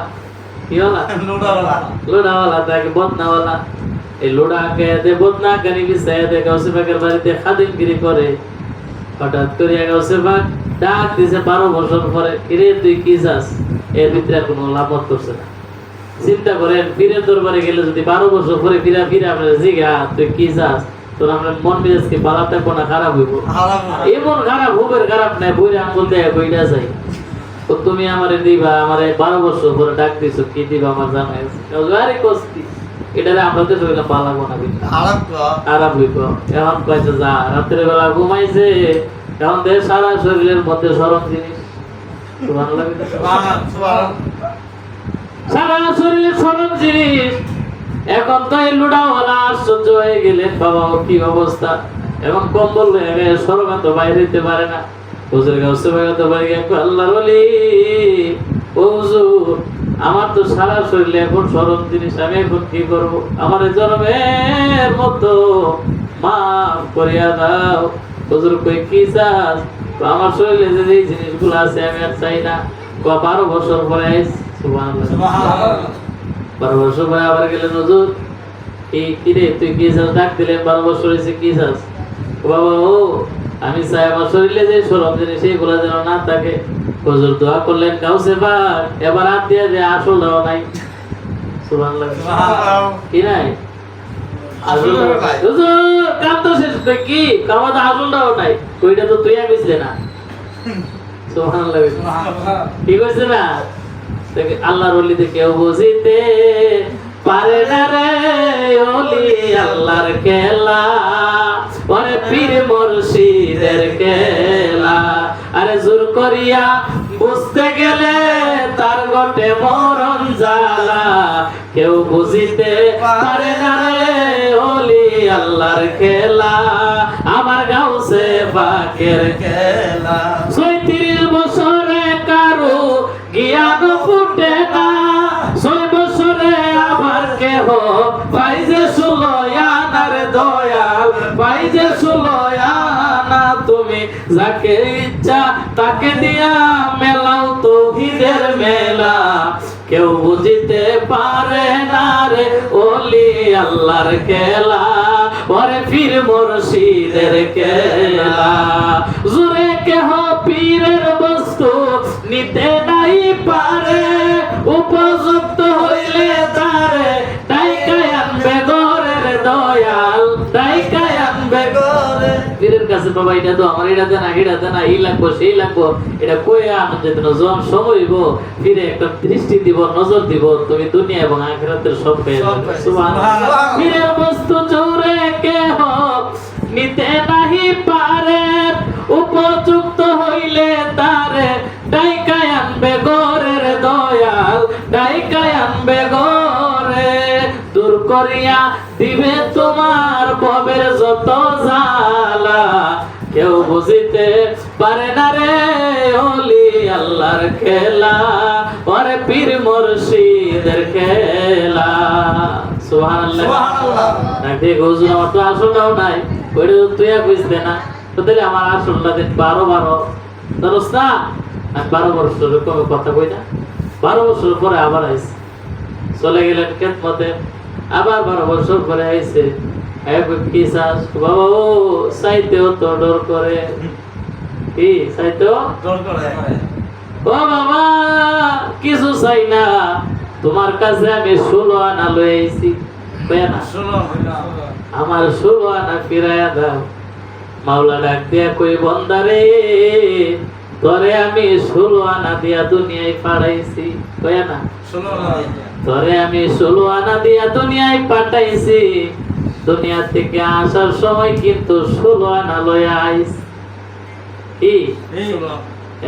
[SPEAKER 1] কি হলা লোড়াওয়ালা তাকে বদনাওয়ালা এই লোড়াকে দে বদনা গানি বিছায় দে গাউসে বাকের বাড়িতে খাদিমগিরি করে হঠাৎ করে গাউসে পাক ডাক দিছে 12 বছর পরে, কিরে তুই কি চাস? এর ভিতরে আর কোনো লাভ করছে না। চিন্তা করেন, পীরের দরবারে গেলে যদি 12 বছর পরে ফিরা আপনার জিগা তুই কি চাস, তোর আমরা মন মেজাজকে ভালো থাকবো না খারাপ হইব? এমন খারাপ হুবের খারাপ নাই, বইরে আঙ্গুল দেয় কইটা যাই। তো তুমি আমারে দিবা, আমারে 12 বছর পরে ডাক দিছো, কি দিবা আমার জানা আছে? আরে কস্তি এটারে আমরা তো কইলাম ভালো লাগবো না, আরাম হইব। এখন কইছে যা, রাতের বেলা ঘুমাইছে, এখন দেহ সারা শরীরের মধ্যে সরম জিনিস, সুবহানাল্লাহ, সারা শরীরে সরম জিনিস। এখন তো এই লুডাওয়ালা আশ্চর্য হয়ে গেলেন, বাবা কি অবস্থা, এখন কম্বল হয়ে গেছে, সরম তো বাইরে হইতে পারে না। হুজুর গাউসে ভাই তো বাইরে গিয়ে আল্লাহর ওলি, ও হুজুর আমার তো সারা শরীরে এখন সরম জিনিস, আমি এখন কি করব? আমার জন্মের মতো মাফ করিয়া দাও। হুজুর কই কি চাস? আমার শরীরে যে এই জিনিসগুলো আছে আমি আর চাই না। 12 বছর পরে আইস, সুবহানাল্লাহ, 12 বছর পরে আবার গেলেন, হুজুর এই কি রে তুই কি চাস? ডাক দিলেন, 12 বছর হয়েছে, কি চাস? বাবা ও আমি চাই আমার শরীরে যে সরম জিনিস এইগুলো যেন না থাকে। হুজুর দোয়া করলেন, গাউসে পাক এবার হাত দিয়ে যে আসল দাও নাই, সুবহানাল্লাহ, কি নাই হুজুর কাম তো শেষ, কি কামা তো আসল দাও নাই, কইটা তো তুই কইছিলে না, সুবহানাল্লাহ, কি কইছে না? আল্লাহর ওলিতে কেউ বুঝিতে পারে না রে ওলি আল্লাহর খেলা, ওরে পীর মুর্শিদের খেলা। আরে জোর করিয়া বুঝতে গেলে তার গটে মরণ জ্বালা, কেউ বুঝিতে পারে না রে ওলি আল্লাহর খেলা, আমার গাউসে পাকের খেলা। 36 বছরে কারো জ্ঞান ফুটে না, 6 বছরে আবার কেহ পাইজে সুলয়ানার দয়াল, পাইজে সুলয়ানা তুমি যাকে ইচ্ছা তাকে দিয়া মেলাও তৌহিদের মেলা, কেউ বুঝিতে পারে না রে ওলি আল্লাহর খেলা, ওরে পীর মুর্শিদের খেলা। জোরে কেহ পীরের বস্তু নিতে নাই পারে, উপযুক্ত হইলে তারে ডাইকায় আনবে ঘরের দয়াল, ডাইকায় আনবে ঘরে। পীরের কাছে বাবা এটা তো আমার, এটা দেন এটা দেন, এই লাগবো সেই লাগবো, এটা কয়ে আনন্দ যেত না, যখন সময় হইব ফিরে একটা দৃষ্টি দিব, নজর দিব, তুমি দুনিয়া এবং আখিরাতের সব পেয়ে যাবে, সুবহানাল্লাহ। পীরের বস্তু জোরে কেহ নিতে নাহি পারে, উপযুক্ত হইলে তারে ডাইকায় আনবে ঘরের দয়াল, ডাইকায় আনবে ঘরে, দূর করিয়া দিবে তোমার ভবের যত জ্বালা, কেউ বুঝিতে পারে না রে ওলি আল্লাহর খেলা, ওরে পীর মুর্শিদের খেলা, সুবহানাল্লাহ, সুবহানাল্লাহ। নাকি হুজুর আমার তো আসলটাও নাই, ওইটা তুই বুঝতে না, তো তাহলে আমার আসলটা দিন 12 ধরস না। আমি 12 বছরের কবে কথা কই না, 12 বছর পরে আবার আইসে, চলে গেলেন খেদমতে, আবার 12 বছর পরে আইসে, কি চাস? বাবা ও চাইতেও তো ডর করে, কি চাইতেও ডর করে। ও বাবা কিছু চাই না, তোমার কাছে আমি 16 আনা লই আইছি, আমার 16 আনা ফিরাইয়া দাও। মাওলা ডাক দিয়া কই, বন্দারে তোরে আমি 16 আনা দিয়া দুনিয়ায় পাঠাইছি, কয় না তোরে আমি 16 আনা দিয়া দুনিয়ায় পাঠাইছি, দুনিয়া থেকে আসার সময় কিন্তু 16 আনা লইয়া আইস। কি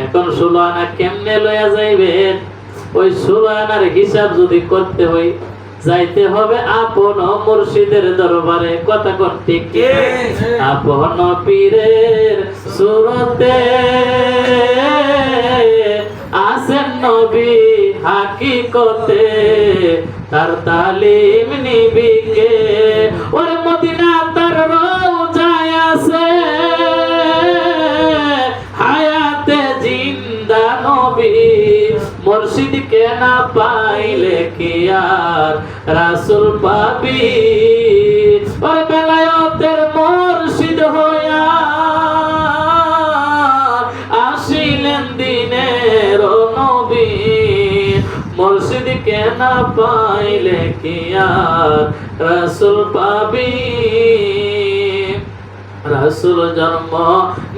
[SPEAKER 1] এখন 16 আনা কেমনে লইয়া যাইবেন? ওই 16 আনার হিসাব যদি করতে হয়, যাইতে হবে আপন মুর্শিদের দরবারে, কথা কোন ঠিক? আপন পীরের সুরতে আছেন নবী হাকিকতে, তার তালিম নিবি কে? ওর মদিনা তার রওজায় আছে হায়াতে জিন্দা নবী, মুর্শিদ কে না পাইলে কি আর রাসূল পাবি? ওর বেলায়েতের মুর্শিদ হইয়া মুর্শিদকে না পাইলে কি আর রাসূল পাবি। রাসূল জন্ম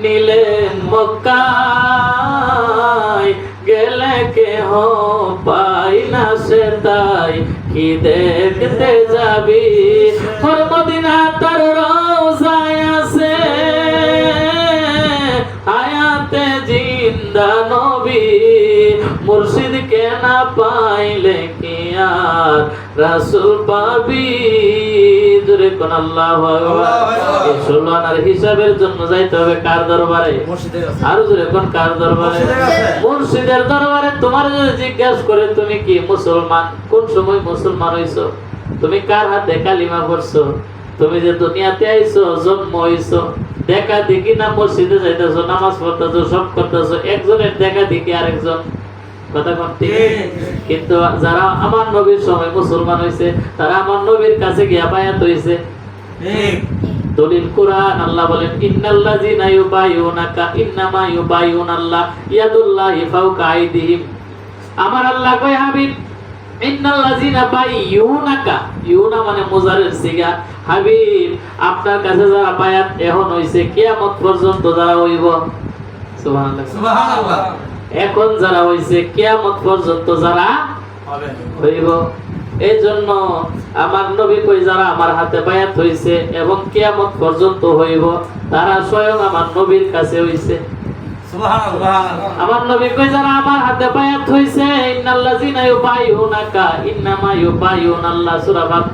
[SPEAKER 1] নিলেন মক্কায়, গেলে কেহ পাই না সে তাই কি দেখতে যাবি। ওর মদিনা তার রওজায় আছে, হায়াতে জিন্দা নবী। মুর্শিদকে না পাইলে কি আর রাসূল পাবি। জোরে কোন আল্লাহু আকবার। এই 16 আনার হিসাবের জন্য যাইতে হবে কার দরবারে?
[SPEAKER 2] মুর্শিদের কাছে।
[SPEAKER 1] আর জোরে কোন কার দরবারে?
[SPEAKER 2] মুর্শিদের কাছে।
[SPEAKER 1] মুর্শিদের দরবারে। তোমার যদি জিজ্ঞাসা করে তুমি কি মুসলমান, কোন সময় মুসলমান হইছো, তুমি কার হাতে কালিমা পড়ছো, তুমি যে দুনিয়াতে আইছো, জন্ম হইছো, দেখা দেখি না মসজিদে যাইতেছো, নামাজ পড়তেছো, সব করতেছো, একজনের দেখা দেখি আরেকজন, কথা কোন ঠিক? কিন্তু যারা আমার নবীর সময় মুসলমান হইছে, তারা আমার নবীর কাছে গিয়া বায়াত হইছে।
[SPEAKER 2] ঠিক।
[SPEAKER 1] দলিল কোরআন, আল্লাহ বলেন ইন্নাল্লাযীনা ইউবাইউনাকা ইন্নামা ইউবাইউনাল্লাহ ইয়াদুল্লাহি ফাওকা আইদিহিম। আমার আল্লাহ কয় হাবিব, ইন্নাল্লাযীনা বাইউনাকা, ইউনা মানে মুজারের সিগা। হাবিব, আপনার কাছে যারা বায়াত এখন হইছে, কিয়ামত পর্যন্ত যারা হইব, সুবহানাল্লাহ
[SPEAKER 2] সুবহানাল্লাহ।
[SPEAKER 1] এখন যারা হইছে, কিয়ামত পর্যন্ত যারা
[SPEAKER 2] হবে।
[SPEAKER 1] হইব। এই জন্য আমার নবী কই যারা আমার হাতে বায়াত হইছে এবং কিয়ামত পর্যন্ত হইব, তারা স্বয়ং আমার নবীর কাছে হইছে।
[SPEAKER 2] সুবহানাল্লাহ।
[SPEAKER 1] আমার নবী কই যারা আমার হাতে বায়াত হইছে, ইন্নাল্লাযীনা ইউবাইউনাকা ইন্নামা ইউবাইউনাল্লাহ, সূরা ফাত।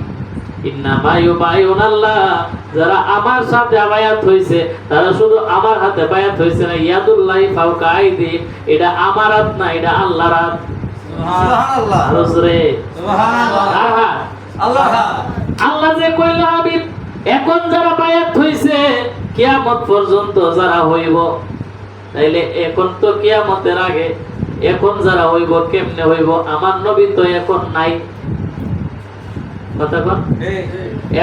[SPEAKER 1] ইন্নামা ইউবাইউনাল্লাহ, যারা আমার সাথে বায়াত হইছে, তারা শুধু আমার হাতে বায়াত হইছে না, ইয়াদুল্লাহি ফাওকা আইদিহিম, এটা আমার হাত না, এটা আল্লাহর হাত।
[SPEAKER 2] সুবহানাল্লাহ।
[SPEAKER 1] রসরে
[SPEAKER 2] সুবহানাল্লাহ। আল্লাহ।
[SPEAKER 1] আল্লাহ যে কইল হাবিব, এখন যারা বায়াত হইছে, কিয়ামত পর্যন্ত যারা হইব, তাইলে এখন তো কিয়ামতের আগে, এখন যারা হইব কেমনে হইব? আমার নবী তো এখন নাই, কথা কোন?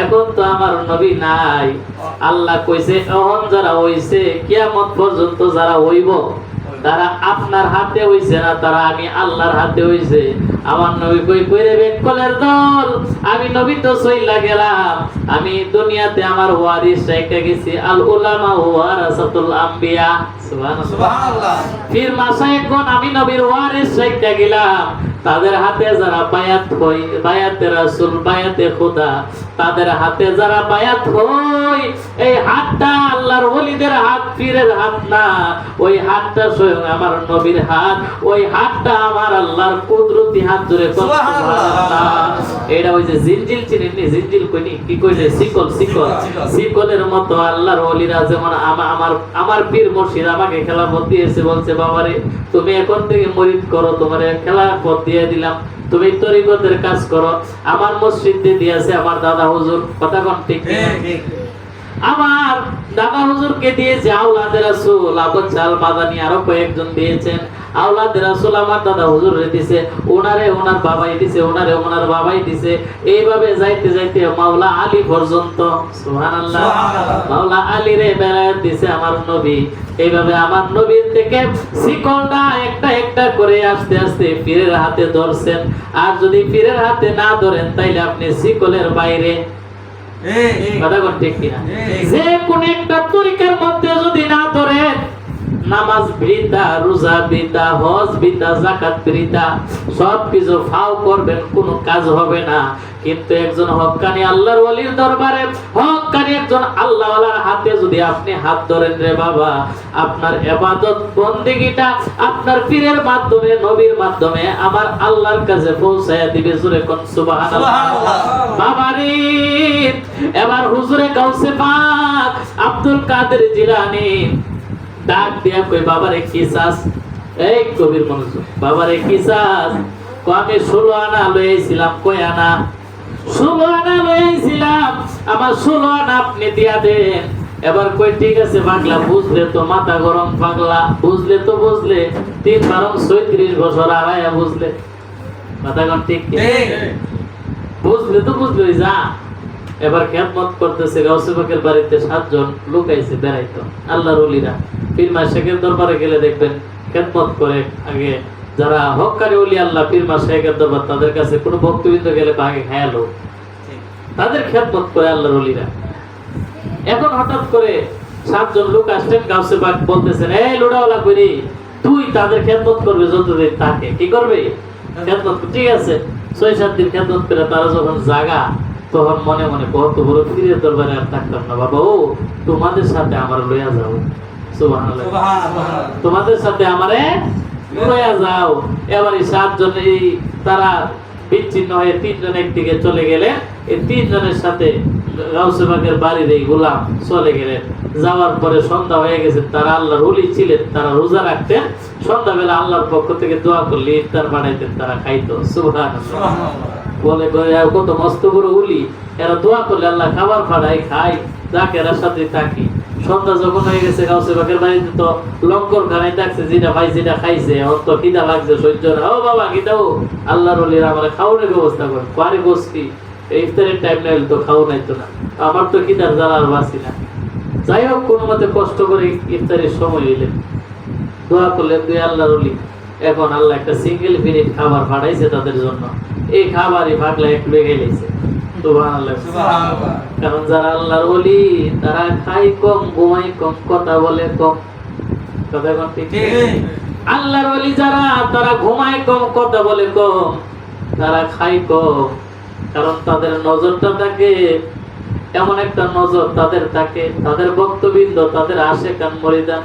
[SPEAKER 1] এখন তো আমার নবী নাই। আল্লাহ কইছে এখন যারা হইছে, কিয়ামত পর্যন্ত যারা হইব, তারা আপনার হাতে হইছে না, তারা আমি আল্লাহর হাতে হইছে। আমার নবী কই কইরে বেকলের দল, আমি নবী তো সইলা গেলাম, আমি দুনিয়াতে আমার ওয়ারিস রেখে গেছি। আল উলামা ওয়ারাসাতুল আম্বিয়া, সুবহানাল্লাহ।
[SPEAKER 2] সুবহানাল্লাহ।
[SPEAKER 1] পীর মাশায়েখগণ, আমি নবীর ওয়ারিস রেখে গেলাম। তাদের হাতে যারা বায়াত হই, বায়াতে রাসূল, বায়াতে খোদা, তাদের হাতে যারা বায়াত হই, এই হাতটা আল্লাহর ওলিদের হাত, পীরের হাত না, ওই হাতটা স্বয়ং আমার নবীর হাত, ওই হাতটা আমার আল্লাহর কুদরতি হাত। জোরে কোন সুবহানাল্লাহ। এটা ওই যে জিনজিল, চিনেননি? জিনজিল কইনি, কি কইলে? শিকল, শিকল। শিকলের মতো আল্লাহর ওলিরা যেমন আমার পীর মুর্শিদ আমাকে খেলাফত দিয়েছে, বলছে বাবারে তুমি এখন থেকে মুরিদ করো, তোমারে খেলাফত দিয়ে দিলাম, তুমি তরিকতের কাজ করো। আমার মসজিদ দিয়ে দিয়েছে আমার দাদা হুজুর, কথা কোন ঠিক না?
[SPEAKER 2] ঠিক।
[SPEAKER 1] আমার দাদা হুজুরকে দিয়েছে আওলাদে রাসূল আবুল জাল মাদানী, আরো কয়েকজন দিয়েছেন। আওলাদে রাসূল আমার দাদা হুজুর দিয়েছে, ওনারে ওনার বাবাই দিয়েছে, ওনারে ওনার বাবাই দিয়েছে। এইভাবে যাইতে যাইতে মাওলা আলী পর্যন্ত, সুবহানাল্লাহ, মাওলা আলী রে বেলায়েত দিয়েছে আমার নবী। এইভাবে আমার নবীর থেকে শিকলটা একটা একটা করে আস্তে আস্তে পীরের হাতে ধরছেন। আর যদি পীরের হাতে না ধরেন, তাইলে আপনি শিকলের বাইরে, কথা কোন ঠিক কিনা? যে কোন একটা তরিকার মধ্যে যদি না ধরেন, নামাজ বৃথা, রোজা বৃথা, হজ বৃথা, যাকাত বৃথা, সবকিছু ফাও করবেন, কোনো কাজ হবে না। কিন্তু একজন হক্কানি আল্লাহর ওলির দরবারে, হক্কানি একজন আল্লাহওয়ালার হাতে যদি আপনি হাত ধরেন, রে বাবা, আপনার ইবাদত বন্দেগীটা আপনার পীরের মাধ্যমে, নবীর মাধ্যমে আমার আল্লাহর কাছে পৌঁছায়া দিবে। জোরে কোন সুবহানাল্লাহ। বাবারে, এবার হুজুরে গাউসে পাক আব্দুল কাদের জিলানী ডাক দিয়া কই, বাবারে কি চাস? এই কবির মনোযোগ, বাবারে কি চাস? আমি 16 আনা লইছিলাম। কই আনা? 16 আনা লইছিলাম, আমার 16 আনা আপনি দিয়া দেন। এবার কই ঠিক আছে পাগলা, বুঝলে তো, মাথা গরম পাগলা, বুঝলে তো বুঝলে, 3 বারং 36 বছর আড়াইয়া বুঝলে, মাথা গরম ঠিক কি? বুঝলে তো বুঝলে, যা। এবার খেদমত করতেছে গাউসে পাকের বাড়িতে 7 জন লোক আইছে বেড়াইতো, আল্লাহর ওলিরা। পীর মাশায়েখের দরবারে গেলে দেখবেন খেদমত করে, আগে যারা হক্কারি ওলি আল্লাহ পীর মা শাইখের দরবার, তাদের কাছে কোনো ভক্তবৃন্দ গেলে ভাগে খেয়াল হোক, তাদের খেদমত করে আল্লাহর ওলিরা। এখন হঠাৎ করে 7 জন লোক আসলেন, গাউসে পাক বলতেছেন, এই লোড়াওয়ালা করি, তুই তাদের খেদমত করবে যতদিন থাকে। কি করবে? খেদমত। ঠিক আছে, 6-7 দিন খেদমত করে তারা যখন জাগা, তখন মনে মনে কত বড় পীরের দরবারে আর থাকতাম না বাবা, ও তোমাদের সাথে আমার লইয়া যাও। সুবহানাল্লাহ, তোমাদের সাথে আমারে লইয়া যাও। এবার এই 7 জন তারা বিচ্ছিন্ন হয়ে 3 জন একদিকে চলে গেলে, এই 3 জনের সাথে গাউসে পাকের বাড়ির এই গোলাম চলে গেলেন। যাওয়ার পরে সন্ধ্যা হয়ে গেছে, তারা আল্লাহর ওলি ছিলেন, তারা রোজা রাখতেন, সন্ধ্যাবেলা আল্লাহর পক্ষ থেকে দোয়া করলে ইফতার বানাইতেন, তারা খাইতো। সুবহানাল্লাহ, বলে কত মস্ত বড় উলি, এরা দোয়া করলে আল্লাহ খাবার পাঠায়, খাই, যাকে এরা সাথে থাকি। সন্ধ্যা যখন হয়ে গেছে, গাউসে পাকের বাড়িতে তো লঙ্কর খানায় থাকছে, যেটা ভাই যেটা খাইছে, ওর তো খিদা লাগছে সহ্য না। ও বাবা খিদাও, আল্লাহর ওলিরা আমার খাওয়ানোর ব্যবস্থা করে, পারে বসতি, ইফতারের টাইম না হলে তো খাওয়া নাইতো না, আমার তো খিদার জ্বালা আর বাঁচি না। যাই হোক, কোনো মতে কষ্ট করে ইফতারের সময় হইলেন, দোয়া করলেন দুই আল্লাহর ওলি। এখন আল্লাহ একটা সিঙ্গেল মিনিট খাবার পাঠাইছে তাদের জন্য, এই খাবারই ভাগলা একটু গেলেছে। সুবহানাল্লাহ, কারণ যারা আল্লাহর ওলি, তারা খায় কম, ঘুমায় কম, কথা বলে কম। কথা এখন ঠিক? আল্লাহর ওলি যারা, তারা ঘুমায় কম, কথা বলে কম, তারা খায় কম, কারণ তাদের নজরটা থাকে এমন একটা নজর, তাদের থাকে, তাদের বক্তবৃন্দ, তাদের আশেকান মরিদান,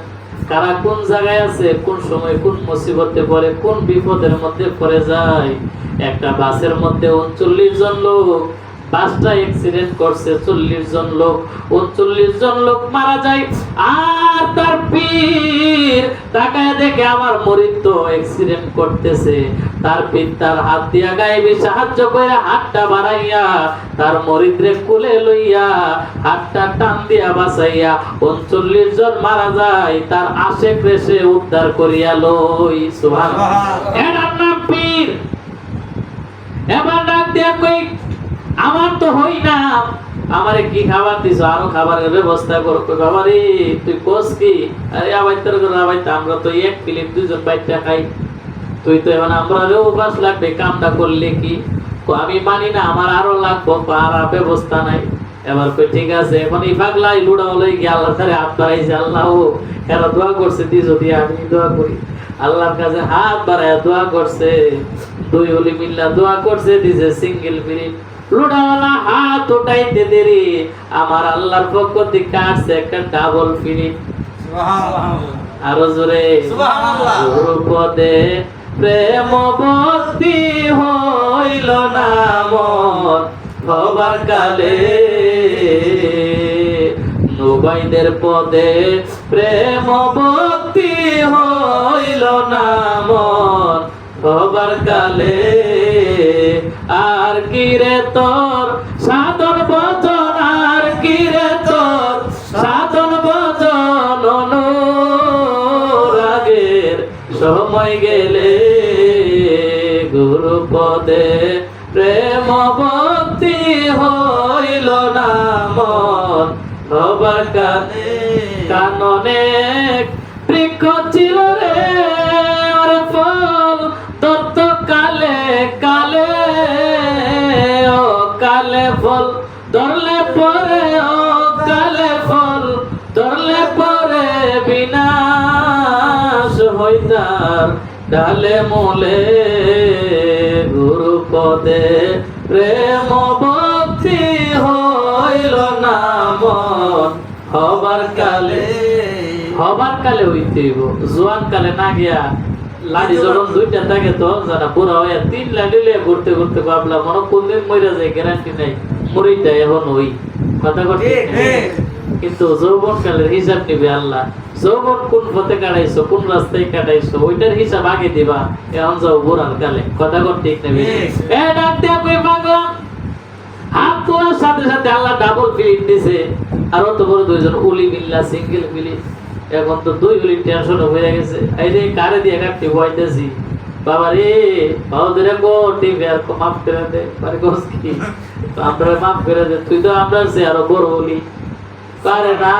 [SPEAKER 1] কারা কোন জায়গায় আছে, কোন সময় কোন মুসিবতে পড়ে, কোন বিপদের মধ্যে পড়ে যায়। একটা বাসের মধ্যে 39 জন লোক, বাসটা অ্যাক্সিডেন্ট করছে, 40 জন লোক, 39 জন লোক মারা যায়। আর তার পীর তাকায় দেখে আমার মরিদ তো অ্যাক্সিডেন্ট করতেছে, তার পীর তার হাত দিয়া গায়েবী সাহায্য করে হাতটা বাড়াইয়া তার মরিদরে কোলে লইয়া হাতটা টান দিয়া বাঁচাইয়া 39 জন মারা যায়, তার আশেক রেসে উদ্ধার করিয়া লই। সুবহানাল্লাহ, এর নাম পীর। এবার ডাক দিয়া কই, আমার তো হই না, আমারে কি খাবার দিছো, আরো খাবারের ব্যবস্থা করো। কই বাবা রে, তুই কোস কি? আরে আবাই তোর করে আবাই, আমরা তো এক প্লেট 2 জন বাইটা খাই, তুই তো এখন আমরা রে উপাস লাগবে, কামটা করলে কি? আমি মানি না, আমার আরো লাগবো, আর ব্যবস্থা নাই। এবার কই ঠিক আছে, এখন এই পাগলাই লুড়া হলে গিয়ে আল্লাহর কাছে হাত বাড়াইছে, আল্লাহ এরা দোয়া করছে, দি যদি আমি দোয়া করি। আল্লাহর কাছে হাত বাড়ায় দোয়া করছে, 2 ওলি মিল্লা দোয়া করছে, দিছে সিঙ্গেল মিনিট। লুড়াওয়ালা হাত উঠাইতে দেরি, আমার আল্লাহর পক্ষ থেকে আসছে একটা ডাবল ফিনিট। আরো জোরে পদে প্রেম ভক্তি হইল না মন হবার কালে, নবাইদের পদে প্রেম ভক্তি হইল না মন হবার কালে। আর কি রে তোর সাধন বচন, আর কি রে তোর সাধন বচন, অনুরাগের সময় গেলে গুরু পদে প্রেম ভক্তি হইল না মন হবার কালে। কাননে বৃক্ষ ছিল রে, আর ফল তত্ত্ব কালে কালে, ও কালে ফল ধরলে পরে, ও কালে ফল ধরলে পরে বিনাশ হইতার ডালে মূলে। গুরু পদে প্রেম ভক্তি হইল না মন হবার কালে। হবার কালে হইতে হইব, জোয়ান কালে না গিয়া লাড়ি যখন 2টা থাকে তো জানা বুড়া হয়ে 3 লাড়ি লিয়ে ঘুরতে ঘুরতে ভাবলা মনে কোনদিন মরে যায় গ্যারান্টি নাই, মরিটা এখন ওই কথা কথা। কিন্তু যৌবন কালের হিসাব নিবে আল্লাহ, যৌবন কোন পথে কাটাইছো, কোন রাস্তায় কাটাইছো, ওইটার হিসাব আগে দিবা। এখন যাও বুড়ার কালে, কথা কথা ঠিক নেবে। এ ডাক দিয়া কই পাগলা, হাত তোলার সাথে সাথে আল্লাহ ডাবল ফিলিট দিছে। আর অত বড় 2 জন উলি মিল্লা সিঙ্গেল ফিলিট। এখন তো 2 উলি টেনশন হয়ে গেছে, এই যে কারে দিয়ে কাটতে বইতেছি বাবা রে, বাবা ধরে কো টিভি আর মাফ করে দে, পারে কোস কি তো আমরা মাফ করে দে, তুই তো আমরা সে আরো বড় উলি পারে না।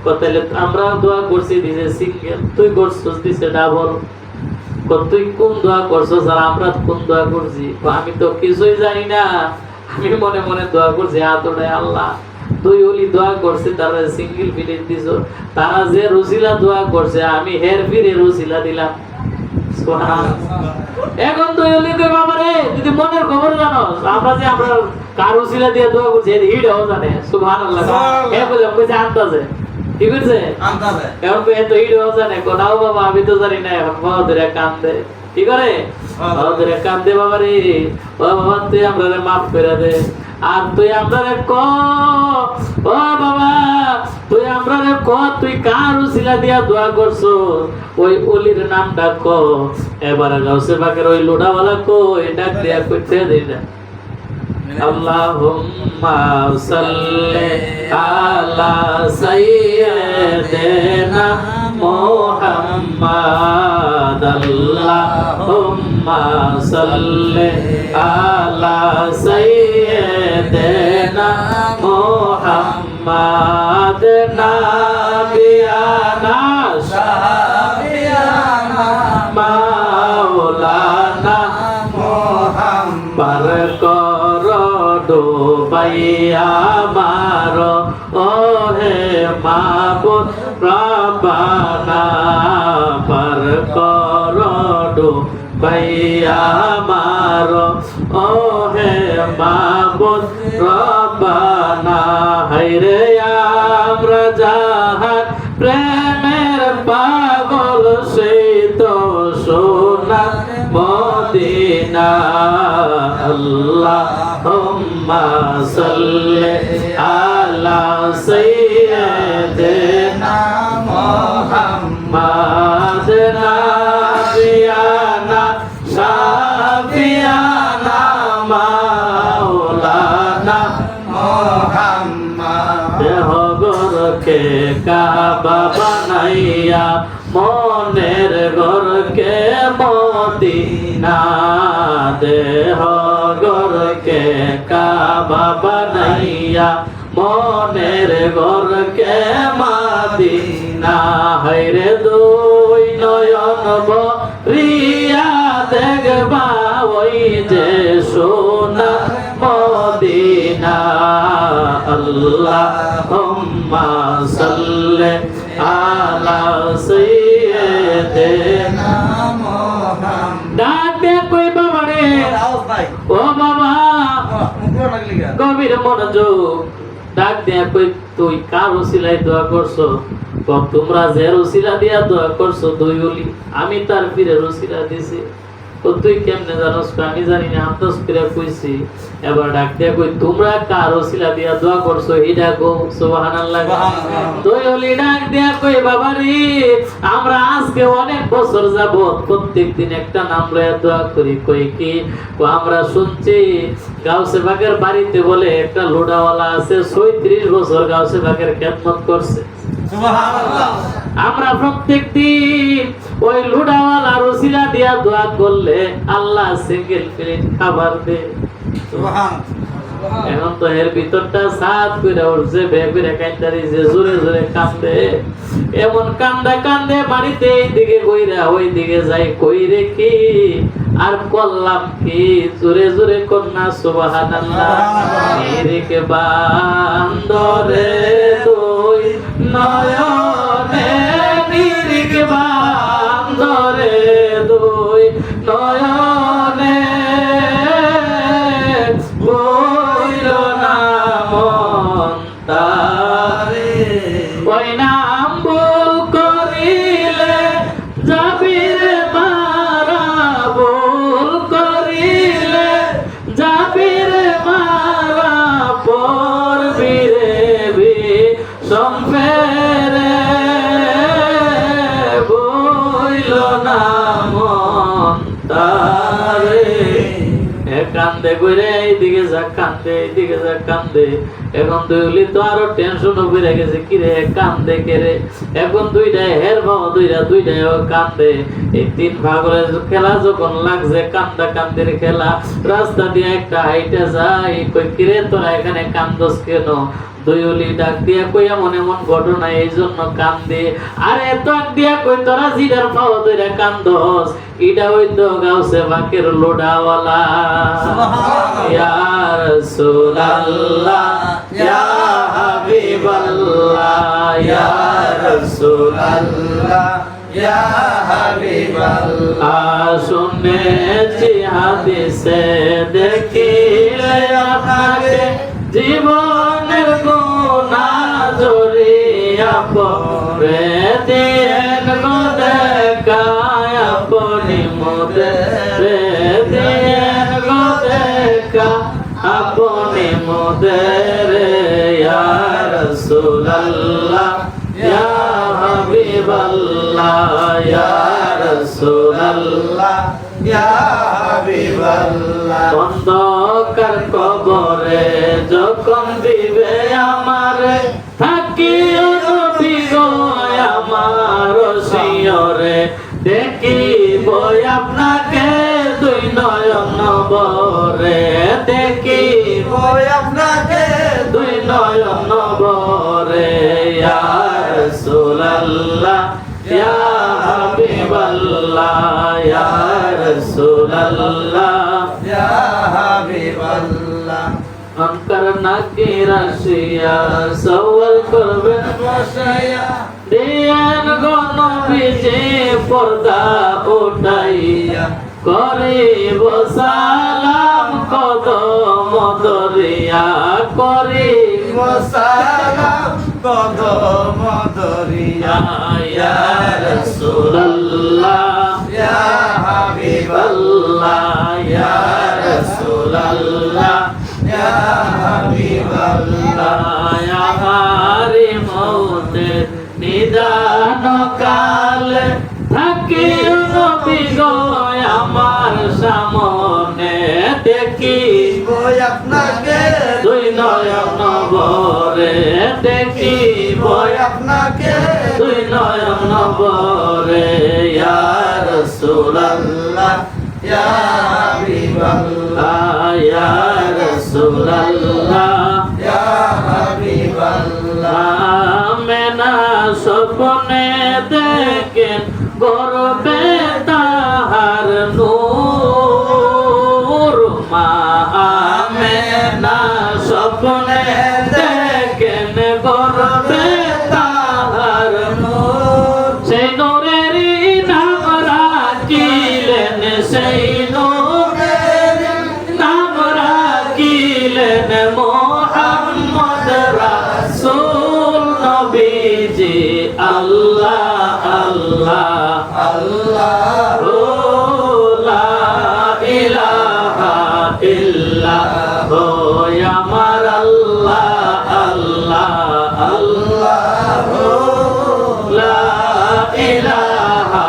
[SPEAKER 1] তাহলে আমরা দোয়া করছি দিছে সিঙ্গেল, তুই করছিস দিছে ডাবল। তুই কোন দোয়া করছো স্যার? আমরা কোন দোয়া করছি? আমি তো কিছুই জানি না, আমি মনে মনে দোয়া করছি হাত উঠাই, আল্লাহ তুই ওলি দোয়া করছে তারা সিঙ্গেল ফিরে দিছ, তারা যে রসিলা দোয়া করছে আমি হের ফিরে রসিলা দিলাম। এখন তুই ওলি কই বাবা রে, যদি মনের খবর জানো আমরা যে আমরা কার রসিলা দিয়ে দোয়া করছি হিডও জানে। সুবহানাল্লাহ। হে বলে কইছে আন্দাজে ঠিক আছে
[SPEAKER 2] আন্দাজে
[SPEAKER 1] এখন কই এত হিডও জানে কোনাও বাবা আমি তো জানি না। এখন বাবাদের কান্দে কি করে, বাবাদের কান্দে বাবা রে, ও বাবা তুই আমরা মাফ করে দে। আর তুই আমরা ক ও বাবা তুই আমরা ক তুই কার উসিলা দিয়া দোয়া করছো ওই ওলির নামটা ক। এবারে গাউসে পাকের ওই লোডাওয়ালা কো এটা দিয়া কইতে দেই না। আল্লাহুম্মা সাল্লি আলা সাইয়্যিদিনা মুহাম্মাদ। আল্লাহুম্মা সাল্লি আলা সাইয়্যিদিনা মুহাম্মাদ। নাবিয়ানা
[SPEAKER 2] শাফিয়ানা
[SPEAKER 1] মাওলানা পার কর ডুবাইয়া মার ও হে মাবুদ রব্বানা। পার কর ডুবাইয়া মার ও হে মাবুদ রব্বানা। হায়রে আমরা যাহার প্রেমের পাগল সেই তো সোনা মদিনা। আল্লাহুম্মা সাল্লি আলা সাইয়্যিদিনা মুহাম্মাদ। নাবিয়ানা শাফিয়ানা মাওলানা দেহ গরকে কাবা বানাইয়া মনের গরকে মদিনা। দেহ গরকে কাবা বানাইয়া মনের গরকে মদিনা। হায়রে দুই নয়ন ভরিয়া দেখবা ওই যে সোনা মদিনা। আল্লাহুম্মা সাল্লি আলা সাইয়্যিদিনা মুহাম্মাদ। ডাকে কই বাবা রে, ও বাবা গভীর মনোযোগ। ডাক দিয়া কই তুই কার ওসিলায় দোয়া করছো? তোমরা যে রসিলা দিয়া দোয়া করছো দুই ওলি, আমি তার পীরের রসিলা দিছি। তুই কেমনে জানোস? আমি জানি না, আন্দাজ করে কইছি। এবার ডাক দিয়া কই তোমরা কার ওসিলা দিয়া দোয়া করছো এটা কো। সুবহানাল্লাহ। দুই ওলি ডাক দিয়া কই বাবা রে, আমরা আজকে অনেক বছর যাবত প্রত্যেকদিন একটা নাম লইয়া দোয়া করি। কই কি? আমরা শুনছি গাউসে বাগের বাড়িতে বলে একটা লোডাওয়ালা আছে, 36 বছর গাউসে বাগের খেদমত করছে। আমরা প্রত্যেক দিন ওই লুডাওয়ালা রসিলা দিয়া দোয়া করলে আল্লাহ সিঙ্গেল প্লেট খাবার দে। এখন তো এর ভিতরটা সাত করে উঠছে, বেবিরে কান্দারি যে জোরে জোরে কান্দে। এমন কান্দা কান্দে বাড়িতে এইদিকে কইরা ওই দিকে যাই, কই রে কি আর করলাম কি? জোরে জোরে কন্যা সুবহানাল্লাহ। নিরিকে বান্দরে দুই নয়নে, নিরিকে বান্দরে দুই নয়নে বইল না মন তারে। ওই নাম ভুল করিলে যাবিরে মারা, ভুল করিলে যাবিরে মারা, পড়বি রে সংফেরে বইল না মন তারে। কান্দে কইরে এইদিকে যা কান্দে, এইদিকে যা কান্দে। এখন দুইলি তো আরো টেনশন বেড়ে গেছে, কিরে কান্দে কেরে। এখন দুইটাই হের বাবা দুইটাই কান্দে। এই তিন ভাগের খেলা যখন লাগছে, কান্দা কান্দের খেলা। রাস্তা দিয়ে একটা হাইটা যায়, কই কিরে তোরা এখানে কান্দস কেন? দুই ওলি ডাক দিয়া কই এমন এমন ঘটনা এই জন্য কান্দে। আরে ডাক দিয়া কই তোরা জিরার পাও ধরে কান্দস, ইডা হইতো গাউসে বাকের লোডাওয়ালা ইয়া রাসূলুল্লাহ ইয়া হাবিবাল্লাহ ইয়া রাসূলুল্লাহ ইয়া হাবিবাল্লাহ শুনেছি হাদিসে দেখিলে আপনাকে জীবনের গুনাহ জড়িয়া পড়ে দিয়েন গো দেখায় আপনি মোদের দিয়েন গো দেখা আপনি মোদের ইয়া রাসূলুল্লাহ ইয়া হাবিবাল্লাহ ইয়া রাসূলুল্লাহ ইয়া হাবিবাল্লাহ অন্ধকার কবরে যখন দিবে আমারে থাকিও নবী গো আমার শিয়রে দেখিব আপনাকে দুই নয়ন ভরে দেখিব আপনাকে দুই নয়ন ভরে ইয়া রাসূলুল্লাহ ইয়া হাবিবাল্লাহ ইয়া রাসূলুল্লাহ ইয়া হাবিবাল্লাহ অন্তর নাকি রাশিয়া সওয়াল করবেন বসায়া দিয়েন গো নবীজি পর্দা উঠাইয়া করিব সালাম কদম দরিয়া করিব সালাম কদম দরিয়া ইয়া রাসূলুল্লাহ ইয়া হাবিবাল্লাহ ইয়া রাসূলুল্লাহ ইয়া হাবিবাল্লাহ ইয়া হারি মউতে নিদান কালে থাকিও নবী গো আমার সামনে দেখিব আপনাকে দুই নয়ন ভরে দেখিব আপনাকে দুই নয়ন ভরে ইয়া রাসূলুল্লাহ ইয়া হাবিবাল্লাহ ইয়া রাসূলুল্লাহ ইয়া হাবিবাল্লাহ মেনা স্বপ্নে দেখেন গর্বে তাহার নূর মা আমেনা স্বপ্নে দেখেন গর্বে তাহার নূর সেই নূরেরই নাম রাখিলেন সেই নূরের নাম রাখিলেন মুহাম্মদ রাসূল নবীজি আল্লাহ আল্লাহ আল্লাহ লা ইলাহা ইল্লাল্লাহ আমার আল্লাহ আল্লাহ আল্লাহ লা ইলাহা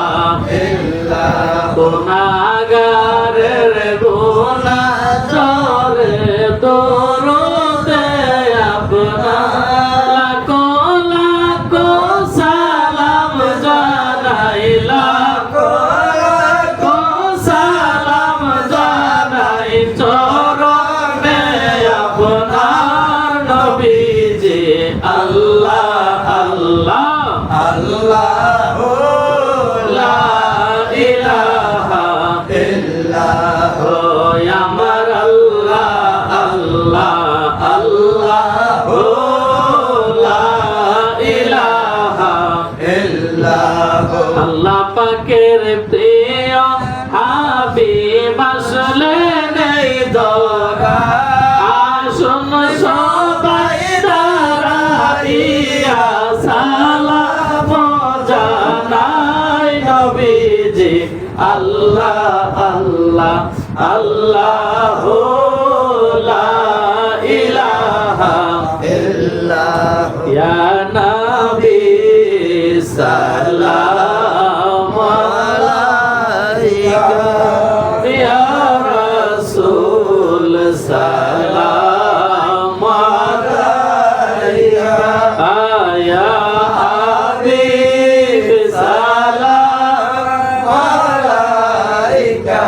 [SPEAKER 1] ইল্লাল্লাহ গুনাহগারের গুনাহ জরে দরুদে আপনার লাখো সালাম জানাই লাখো সালাম জানাই চরণে আপনার নবীজি আল্লাহ আল্লাহ আল্লাহ লা ইলাহা ইল্লাল্লাহ আমার আল্লাহ আল্লাহ আল্লাহ লা ইলাহা ইল্লাল্লাহ আল্লাহ পাকের প্রিয় হাবিব আসলেন এই দরগা আসুন সবাই দাঁড়াইয়া সালাম জানাই নবীজি আল্লাহ আল্লাহ আল্লাহ লা ইলাহা ইল্লাল্লাহ ইয়া নবী সালাম আলাইকা ইয়া রাসূল সালাম আলাইকা ইয়া হাবিব সালাম আলাইকা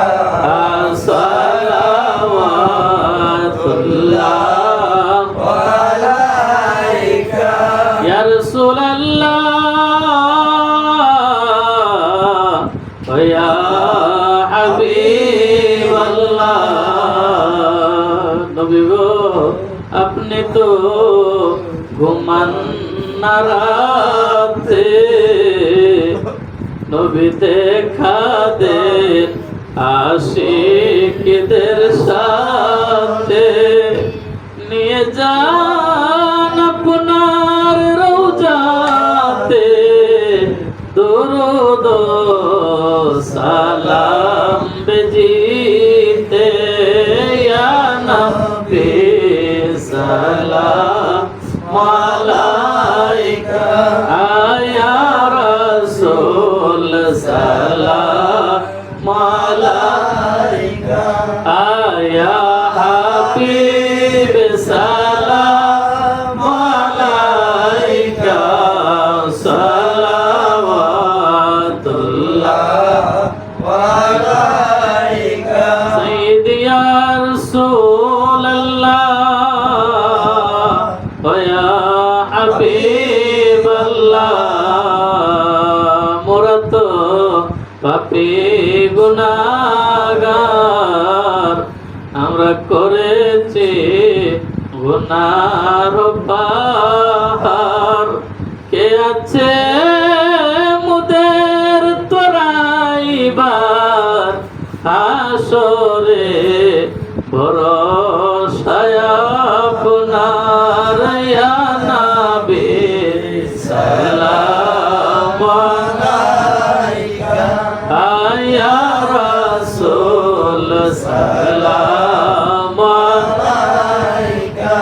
[SPEAKER 1] নবী গো আপনি তো ঘুমান না রাতে, নবী দেখা দেন আশিকদের সাথে, নিয়ে যান আপনার রওজাতে দরুদ সালাম বেজিতে, ইয়া নবী সালাম আলাইকা, ইয়া রাসূল সালাম আলাইকা, ইয়া হাবিব সালাম আলাইকা, সালাওয়াতুল্লাহ আলাইকা, সাইয়্যিদি ইয়া রাসূলুল্লাহ ওয়া ইয়া হাবিবাল্লাহ, মোরা তো পাপী গুনাহগার, আমরা করেছি গুনার পাহাড়, কে আছে মুদের তোরাইবার হাসরে ভরসায় আপনার, ইয়া নবী সালাম আলাইকা, ইয়া রাসূল সালাম আলাইকা,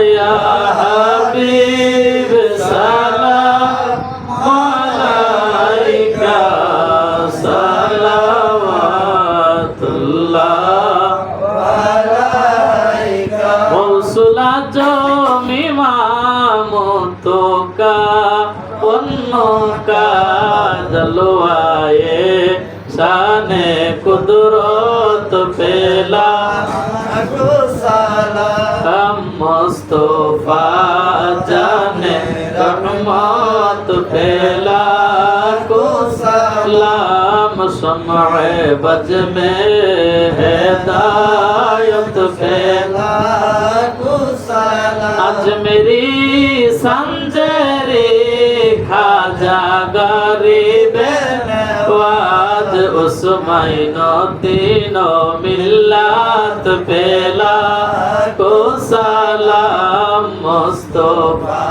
[SPEAKER 1] ইয়া হাবিব সালাম আলাইকা, সালাওয়াতুল্লাহ আলাইকা, মৌসুলা জমিমাম তোকা উন্নকা জলওয়ায়ে শানে কুদরত পেলা সালাম, মুস্তাফা জানে রহমত পেলা को सलाम, शम्अ बज में हिदायत फैला को सलाम, अजमेरी संजरी खाजा गरीब वाज उस्माइनो तीनो मिल्लत पेला को सलाम, मुस्तफा